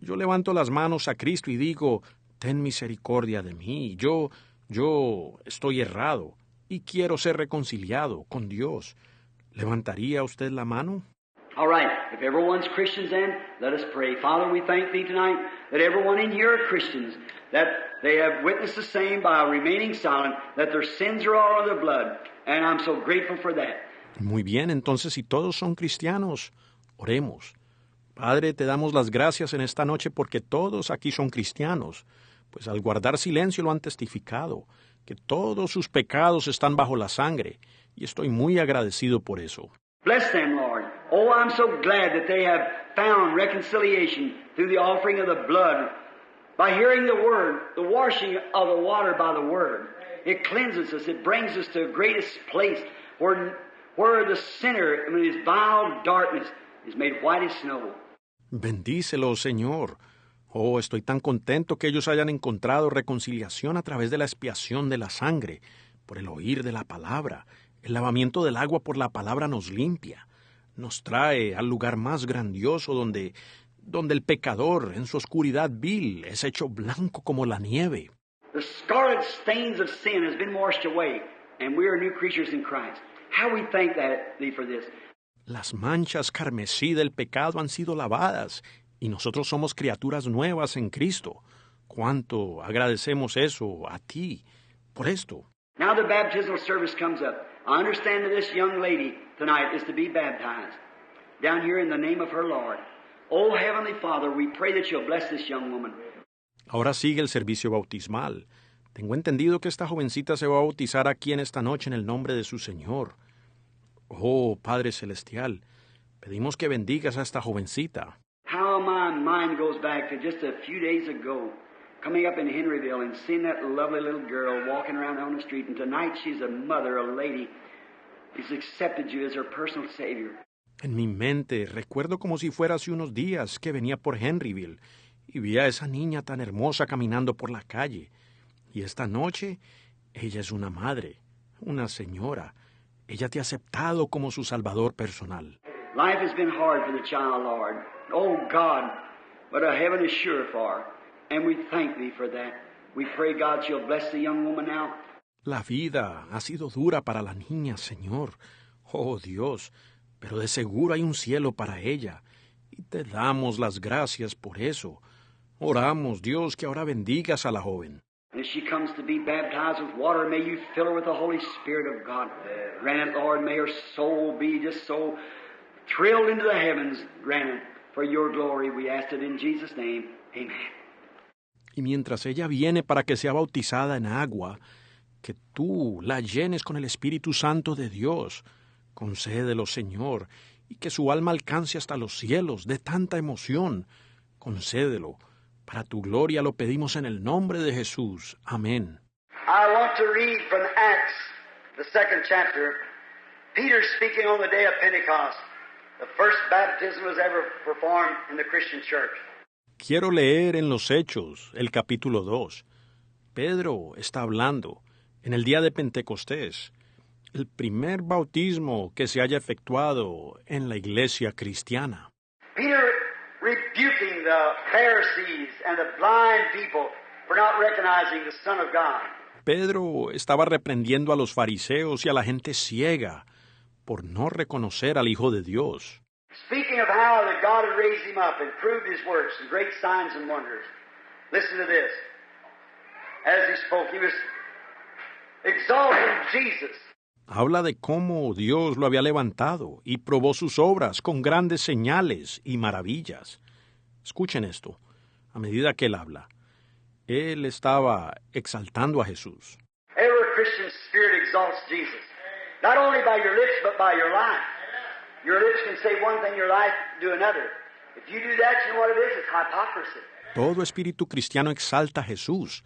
Yo levanto las manos a Cristo y digo, ten misericordia de mí. Yo estoy errado y quiero ser reconciliado con Dios. ¿Levantaría usted la mano? All right. If everyone's Christians then, let us pray. Father, we thank Thee tonight that everyone in here are Christians, that they have witnessed the same by remaining silent, that their sins are all in their blood, and I'm so grateful for that. Muy bien, entonces si todos son cristianos, oremos. Padre, te damos las gracias en esta noche porque todos aquí son cristianos, pues al guardar silencio lo han testificado, que todos sus pecados están bajo la sangre, y estoy muy agradecido por eso. Bless them, Lord. Oh, I'm so glad that they have found reconciliation through the offering of the blood. By hearing the Word, the washing of the water by the Word. It cleanses us. It brings us to the greatest place where the sinner in his vile darkness is made white as snow. Bendícelo, Señor. Oh, estoy tan contento que ellos hayan encontrado reconciliación a través de la expiación de la sangre, por el oír de la palabra. El lavamiento del agua por la palabra nos limpia, nos trae al lugar más grandioso donde el pecador en su oscuridad vil es hecho blanco como la nieve. The scarlet stains of sin has been washed away, and we are new creatures in Christ. How we thank thee for this. Las manchas carmesí del pecado han sido lavadas y nosotros somos criaturas nuevas en Cristo. ¿Cuánto agradecemos eso a ti por esto? Now the baptismal service comes up. I understand that this young lady tonight is to be baptized down here in the name of her Lord. Oh, Heavenly Father, we pray that you'll bless this young woman. Ahora sigue el servicio bautismal. Tengo entendido que esta jovencita se va a bautizar aquí en esta noche en el nombre de su Señor. Oh, Padre Celestial, pedimos que bendigas a esta jovencita. How my mind goes back to just a few days ago, coming up in Henryville and seeing that lovely little girl walking around on the street, and tonight she's a mother, a lady, who's accepted you as her personal Savior. En mi mente recuerdo como si fuera hace unos días que venía por Henryville y vi a esa niña tan hermosa caminando por la calle. Y esta noche ella es una madre, una señora. Ella te ha aceptado como su salvador personal. Life has been hard for the child, Lord. Oh, God, but a heaven is sure for. And we thank thee for that. We pray, God, you'll bless the young woman now. La vida ha sido dura para la niña, Señor. Oh, Dios, pero de seguro hay un cielo para ella. Y te damos las gracias por eso. Oramos, Dios, que ahora bendigas a la joven. And as she comes to be baptized with water, may you fill her with the Holy Spirit of God. Grant it, Lord, may her soul be just so thrilled into the heavens. Grant it for your glory. We ask it in Jesus' name. Amen. Y mientras ella viene para que sea bautizada en agua, que tú la llenes con el Espíritu Santo de Dios. Concédelo, Señor, y que su alma alcance hasta los cielos de tanta emoción. Concédelo. Para tu gloria lo pedimos en el nombre de Jesús. Amén. I want to read from Acts, the 2nd chapter. Peter speaking on the day of Pentecost. The first baptism was ever performed in the Christian church. Quiero leer en los Hechos, el capítulo 2. Pedro está hablando en el día de Pentecostés, el primer bautismo que se haya efectuado en la iglesia cristiana. Peter rebuking the Pharisees and the blind people for not recognizing the Son of God. Pedro estaba reprendiendo a los fariseos y a la gente ciega por no reconocer al Hijo de Dios. Speaking of how that God had raised him up and proved his works and great signs and wonders. Listen to this. As he spoke, he was exalting Jesus. Habla de cómo Dios lo había levantado y probó sus obras con grandes señales y maravillas. Escuchen esto, a medida que él habla. Él estaba exaltando a Jesús. Every Christian spirit exalts Jesus. Not only by your lips, but by your life. Your lips can say one thing, your life do another. If you do that, you know what it is? It's hypocrisy. Todo espíritu cristiano exalta a Jesús,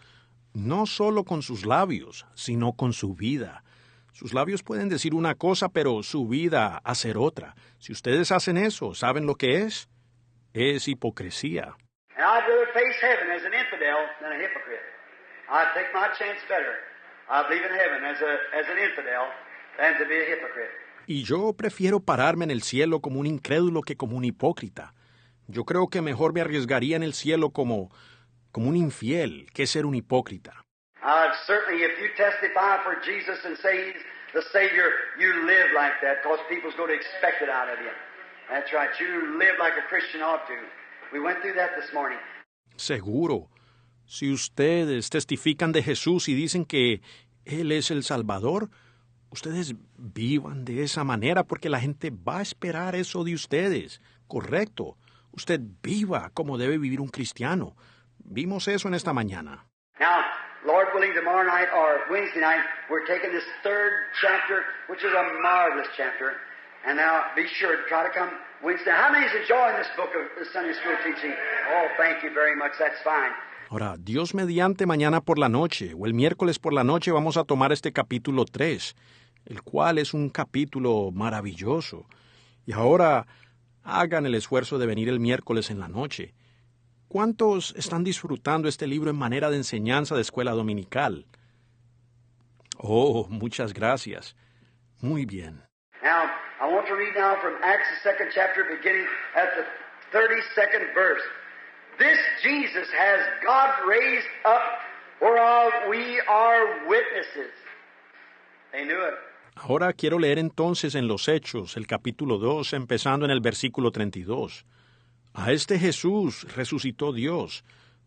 no solo con sus labios, sino con su vida. Sus labios pueden decir una cosa, pero su vida hacer otra. Si ustedes hacen eso, ¿saben lo que es? Es hipocresía. And I'd rather face heaven as an infidel than a hypocrite. I'd take my chance better. I believe in heaven as an infidel than to be a hypocrite. Y yo prefiero pararme en el cielo como un incrédulo que como un hipócrita. Yo creo que mejor me arriesgaría en el cielo como un infiel que ser un hipócrita. Certainly, if you testify for Jesus and say He's the Savior, you live like that because people's going to expect it out of you. That's right. You live like a Christian ought to. We went through that this morning. Seguro. Si ustedes testifican de Jesús y dicen que Él es el Salvador, ustedes vivan de esa manera porque la gente va a esperar eso de ustedes. Correcto. Usted viva como debe vivir un cristiano. Vimos eso en esta mañana. Now, Lord willing, tomorrow night or Wednesday night, we're taking this 3rd chapter, which is a marvelous chapter. And now, be sure to try to come Wednesday. How many is enjoying this book of the Sunday School teaching? Oh, thank you very much. That's fine. Ahora, Dios mediante mañana por la noche o el miércoles por la noche vamos a tomar este capítulo 3, el cual es un capítulo maravilloso. Y ahora, hagan el esfuerzo de venir el miércoles en la noche. ¿Cuántos están disfrutando este libro en manera de enseñanza de escuela dominical? Oh, muchas gracias. Muy bien. Now, I want to read now from Acts, the 2nd chapter, beginning at the 32nd verse. This Jesus has God raised up, whereof we are witnesses. They knew it. Ahora quiero leer entonces en los Hechos, el capítulo 2, empezando en el versículo 32. A este Jesús resucitó Dios,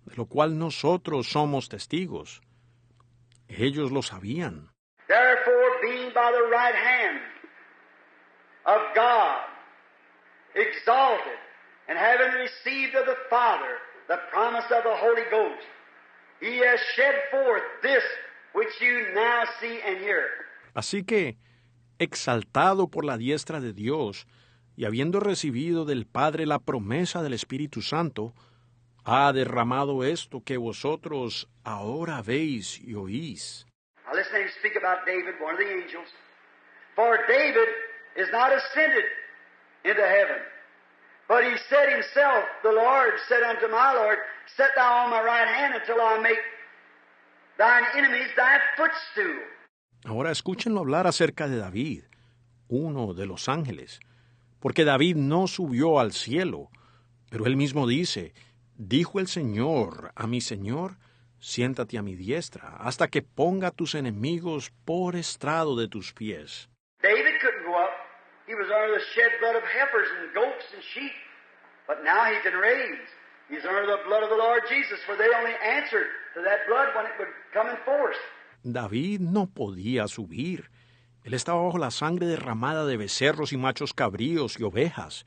de lo cual nosotros somos testigos. Ellos lo sabían. Therefore, being by the right hand of God, exalted, and having received of the Father the promise of the Holy Ghost, He has shed forth this which you now see and hear. Así que, exaltado por la diestra de Dios, y habiendo recibido del Padre la promesa del Espíritu Santo, ha derramado esto que vosotros ahora veis y oís. Now listen to him speak about David, one of the angels. For David is not ascended into heaven, but he said himself, the Lord said unto my Lord, Set thou on my right hand until I make thine enemies thy footstool. Ahora escúchenlo hablar acerca de David, uno de los ángeles, porque David no subió al cielo, pero él mismo dice, dijo el Señor a mi Señor, siéntate a mi diestra, hasta que ponga tus enemigos por estrado de tus pies. David couldn't go up. He was under the shed blood of heifers and goats and sheep. But now he can raise. He's under the blood of the Lord Jesus, for they only answered to that blood when it would come in force. David no podía subir. Él estaba bajo la sangre derramada de becerros y machos cabríos y ovejas.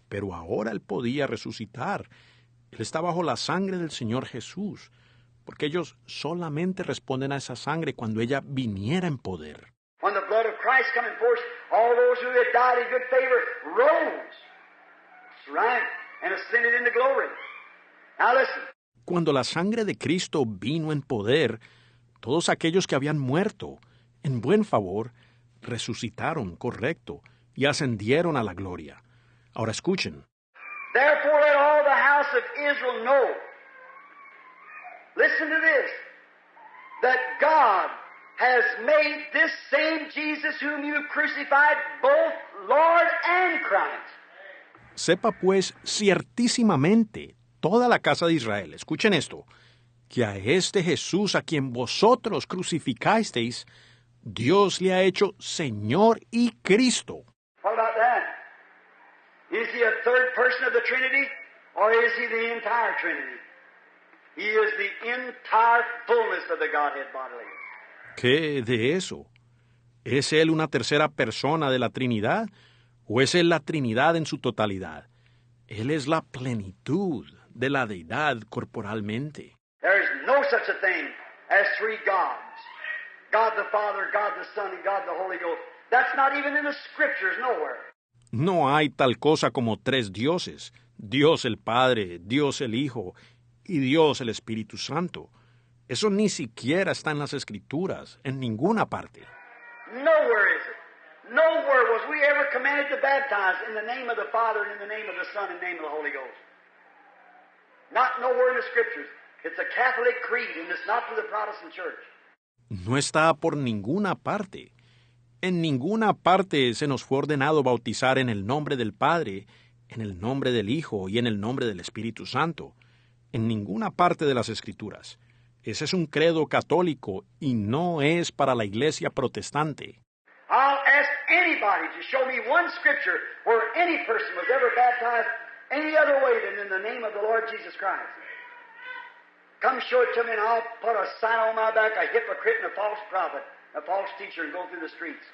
Pero ahora él podía resucitar. Él está bajo la sangre del Señor Jesús, porque ellos solamente responden a esa sangre cuando ella viniera en poder. When the blood of Christ come in force, all those who had died in good favor rose. That's right. And ascended into glory. Now listen. Cuando la sangre de Cristo vino en poder, todos aquellos que habían muerto, en buen favor, resucitaron, correcto, y ascendieron a la gloria. Ahora escuchen. Therefore let all the house of Israel know, listen to this, that God has made this same Jesus whom you crucified both Lord and Christ. Sepa pues ciertísimamente toda la casa de Israel, escuchen esto, que a este Jesús a quien vosotros crucificasteis, Dios le ha hecho Señor y Cristo. What about that? Is he a third person of the Trinity, or is he the entire Trinity? He is the entire fullness of the Godhead bodily. ¿Qué de eso? ¿Es Él una tercera persona de la Trinidad o es Él la Trinidad en su totalidad? Él es la plenitud de la deidad corporalmente. There is no such a thing as three gods. God the Father, God the Son, and God the Holy Ghost. That's not even in the Scriptures nowhere. No hay tal cosa como tres dioses, Dios el Padre, Dios el Hijo y Dios el Espíritu Santo. Eso ni siquiera está en las Escrituras, en ninguna parte. Nowhere is it. Nowhere was we ever commanded to baptize in the name of the Father and in the name of the Son and in the name of the Holy Ghost. Not nowhere in the Scriptures. It's a Catholic creed and it's not for the Protestant Church. No está por ninguna parte. En ninguna parte se nos fue ordenado bautizar en el nombre del Padre, en el nombre del Hijo y en el nombre del Espíritu Santo. En ninguna parte de las Escrituras. Ese es un credo católico y no es para la iglesia protestante. I'll ask anybody to show me one Scripture where any person was ever baptized any other way than in the name of the Lord Jesus Christ. Come show it to me and I'll put a sign on my back, a hypocrite and a false prophet, a false teacher, and go through the streets.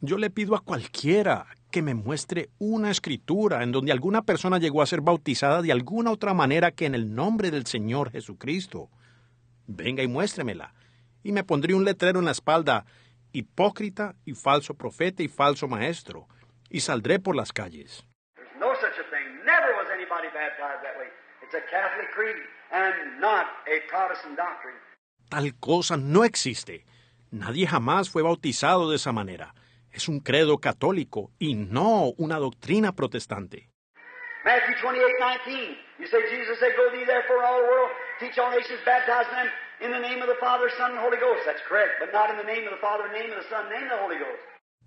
Yo le pido a cualquiera que me muestre una escritura en donde alguna persona llegó a ser bautizada de alguna otra manera que en el nombre del Señor Jesucristo. Venga y muéstremela. Y me pondré un letrero en la espalda, hipócrita y falso profeta y falso maestro, y saldré por las calles. There's no such a thing. Never was anybody baptized that way. It's a Catholic creed and not a Protestant doctrine. Tal cosa no existe. Nadie jamás fue bautizado de esa manera. Es un credo católico y no una doctrina protestante. Matthew 28:19. You say, Jesus said, Go thee therefore all the world, teach all nations, baptize them in the name of the Father, Son, and Holy Ghost. That's correct, but not in the name of the Father, name of the Son, name of the Holy Ghost.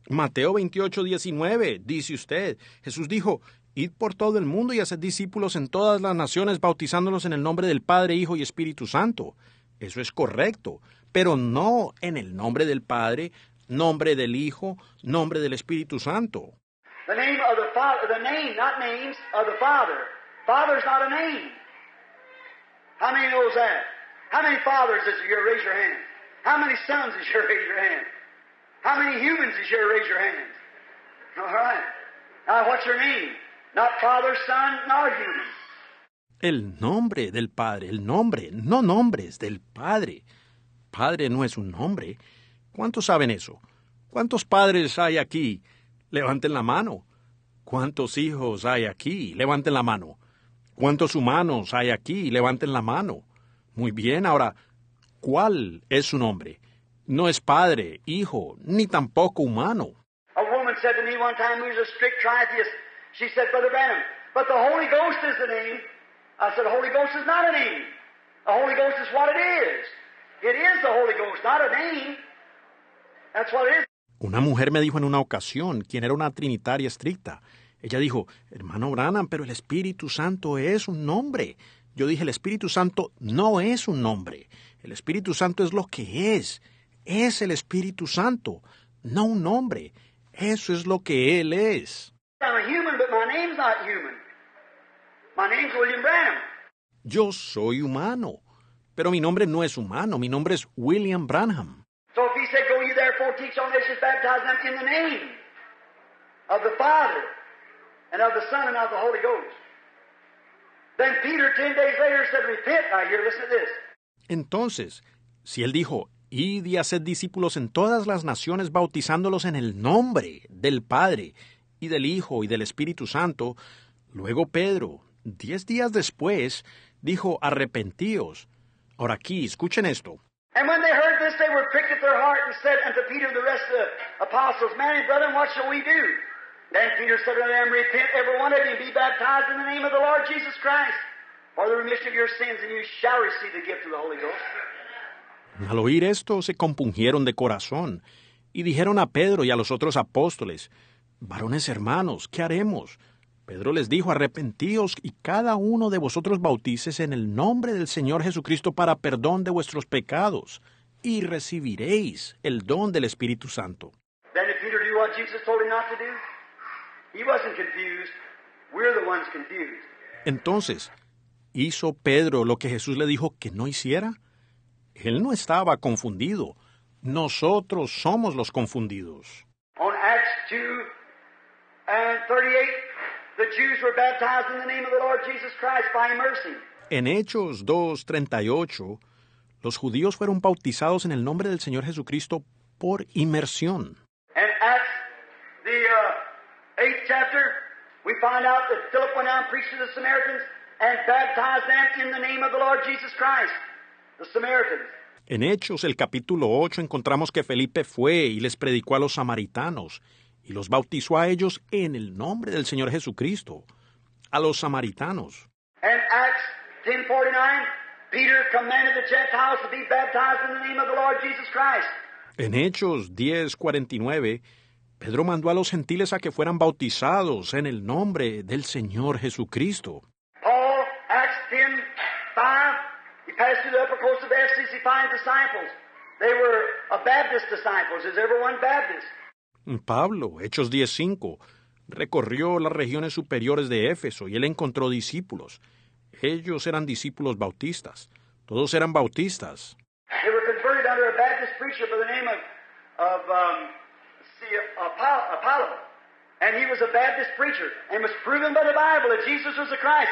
Mateo 28:19, dice usted. Jesús dijo, id por todo el mundo y haced discípulos en todas las naciones, bautizándolos en el nombre del Padre, Hijo y Espíritu Santo. Eso es correcto, pero no en el nombre del Padre, nombre del Hijo, nombre del Espíritu Santo. The name of the Father, the name, not names, of the Father. Father's not a name. How many knows that? How many fathers is here? Raise your hand. How many sons is here? Raise your hand. How many humans is here? Raise your hands. All right. Now, what's your name? Not Father, Son, nor human. El nombre del Padre, el nombre, no nombres del Padre. Padre no es un nombre. ¿Cuántos saben eso? ¿Cuántos padres hay aquí? Levanten la mano. ¿Cuántos hijos hay aquí? Levanten la mano. ¿Cuántos humanos hay aquí? Levanten la mano. Muy bien, ahora, ¿cuál es su nombre? No es padre, hijo, ni tampoco humano. A woman said to me one time, who was a strict tritheist, she said, Brother Branham, but the Holy Ghost is the name. I said, the Holy Ghost is not a name. The Holy Ghost is what it is. It is the Holy Ghost, not a name. That's what it is. Una mujer me dijo en una ocasión, quien era una trinitaria estricta. Ella dijo, hermano Branham, pero el Espíritu Santo es un nombre. Yo dije, el Espíritu Santo no es un nombre. El Espíritu Santo es lo que es. Es el Espíritu Santo, no un nombre. Eso es lo que Él es. I'm a human, but my name's not human. My name's William Branham. Yo soy humano, pero mi nombre no es humano. Mi nombre es William Branham. So if he said, go ye therefore teach all nations, baptizing them in the name of the Father and of the Son and of the Holy Ghost. Then Peter 10 days later said, repent. Now here, listen to this. Entonces, si Él dijo, id y haced discípulos en todas las naciones, bautizándolos en el nombre del Padre y del Hijo y del Espíritu Santo, luego Pedro, 10 días después, dijo, arrepentíos. Ahora aquí, escuchen esto. And when they heard this, they were pricked at their heart and said unto Peter and the rest of the apostles, Man and brethren, what shall we do? Then Peter said unto them, Repent every one of you, and be baptized in the name of the Lord Jesus Christ, for the remission of your sins, and you shall receive the gift of the Holy Ghost. Al oír esto, se compungieron de corazón, y dijeron a Pedro y a los otros apóstoles, Varones hermanos, ¿qué haremos? Pedro les dijo, arrepentíos y cada uno de vosotros bautícese en el nombre del Señor Jesucristo para perdón de vuestros pecados, y recibiréis el don del Espíritu Santo. Then did Peter do what Jesus told him not to do? He wasn't confused. We're the ones confused. Entonces, ¿hizo Pedro lo que Jesús le dijo que no hiciera? Él no estaba confundido. Nosotros somos los confundidos. On Acts 2 and 38, the Jews were baptized in the name of the Lord Jesus Christ by immersing. En Hechos 2:38, los judíos fueron bautizados en el nombre del Señor Jesucristo por inmersión. And Acts, the 8th chapter, we find out that Philip went out and preached to the Samaritans and baptized them in the name of the Lord Jesus Christ, the Samaritans. En Hechos, el capítulo 8, encontramos que Felipe fue y les predicó a los samaritanos y los bautizó a ellos en el nombre del Señor Jesucristo, a los samaritanos. And Acts 10:49, Peter commanded the Gentiles to be baptized in the name of the Lord Jesus Christ. En Hechos 10:49, Pedro mandó a los gentiles a que fueran bautizados en el nombre del Señor Jesucristo. Paul, Acts 10:5, he passed through the upper coast of Ephesus, he found disciples. They were Baptist disciples. Is everyone Baptist? Pablo, Hechos 10:5, recorrió las regiones superiores de Éfeso y él encontró discípulos. Ellos eran discípulos bautistas. Todos eran bautistas. They were converted under a Baptist preacher by the name of Apollo. And he was a Baptist preacher. And it was proven by the Bible that Jesus was the Christ.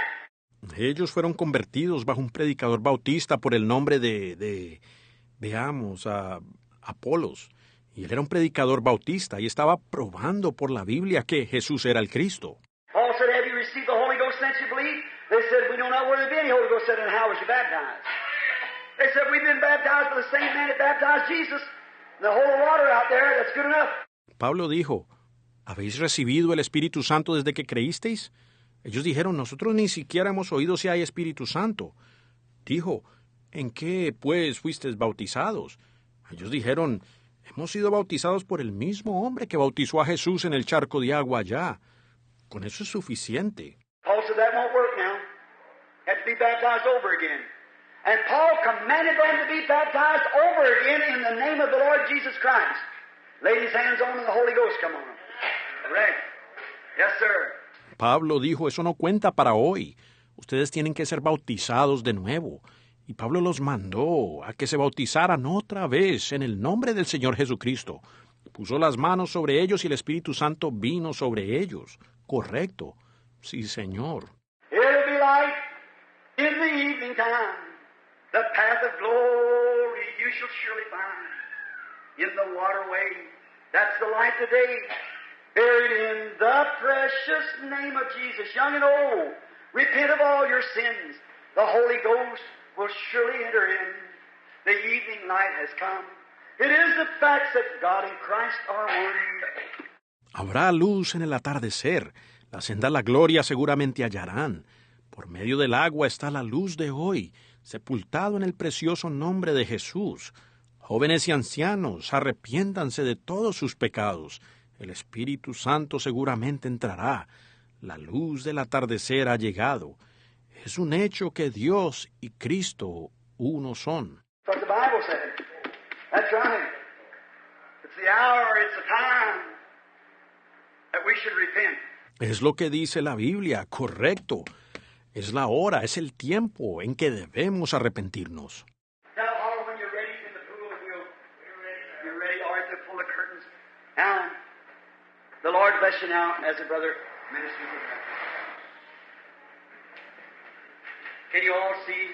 Ellos fueron convertidos bajo un predicador bautista por el nombre de Apolos. Y él era un predicador bautista y estaba probando por la Biblia que Jesús era el Cristo. Paul said, have you received the Holy Ghost since you believed? They said, we don't know where there's any Holy Ghost. Said, and how was you baptized? They said, we've been baptized by the same man that baptized Jesus. The whole water out there, that's good enough. Pablo dijo, ¿habéis recibido el Espíritu Santo desde que creísteis? Ellos dijeron, nosotros ni siquiera hemos oído si hay Espíritu Santo. Dijo, ¿en qué, pues, fuisteis bautizados? Ellos dijeron, hemos sido bautizados por el mismo hombre que bautizó a Jesús en el charco de agua allá. Con eso es suficiente. Paul said, that won't work now. Have to be baptized over again. And Paul commanded them to be baptized over again in the name of the Lord Jesus Christ. Laid his hands on them, the Holy Ghost come on them. Correct. Yes, sir. Pablo dijo, eso no cuenta para hoy. Ustedes tienen que ser bautizados de nuevo. Y Pablo los mandó a que se bautizaran otra vez en el nombre del Señor Jesucristo. Puso las manos sobre ellos y el Espíritu Santo vino sobre ellos. Correcto. Sí, Señor. It'll be like in the evening time, the path of glory you shall surely find. In the waterway, that's the light today. Buried in the precious name of Jesus, young and old, repent of all your sins. The Holy Ghost will surely enter in. The evening light has come. It is the facts that God and Christ are one. Habrá luz en el atardecer. La senda a la gloria seguramente hallarán. Por medio del agua está la luz de hoy, sepultado en el precioso nombre de Jesús. Jóvenes y ancianos, arrepiéntanse de todos sus pecados. El Espíritu Santo seguramente entrará. La luz del atardecer ha llegado. Es un hecho que Dios y Cristo uno son. That's what the Bible says. That's right. It's the hour, it's the time that we should repent. Es lo que dice la Biblia, correcto. Es la hora, es el tiempo en que debemos arrepentirnos. Now, Oliver, when you're ready in the pool, you're ready. All right, to pull the curtains. Now, the Lord bless you now as a brother ministers with you. Can you all see?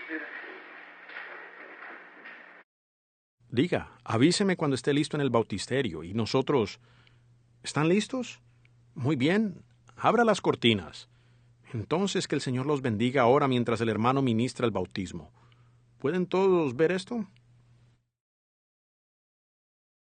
Diga, avíseme cuando esté listo en el bautisterio. ¿Y nosotros? ¿Están listos? Muy bien, abra las cortinas. Entonces que el Señor los bendiga ahora mientras el hermano ministra el bautismo. ¿Pueden todos ver esto?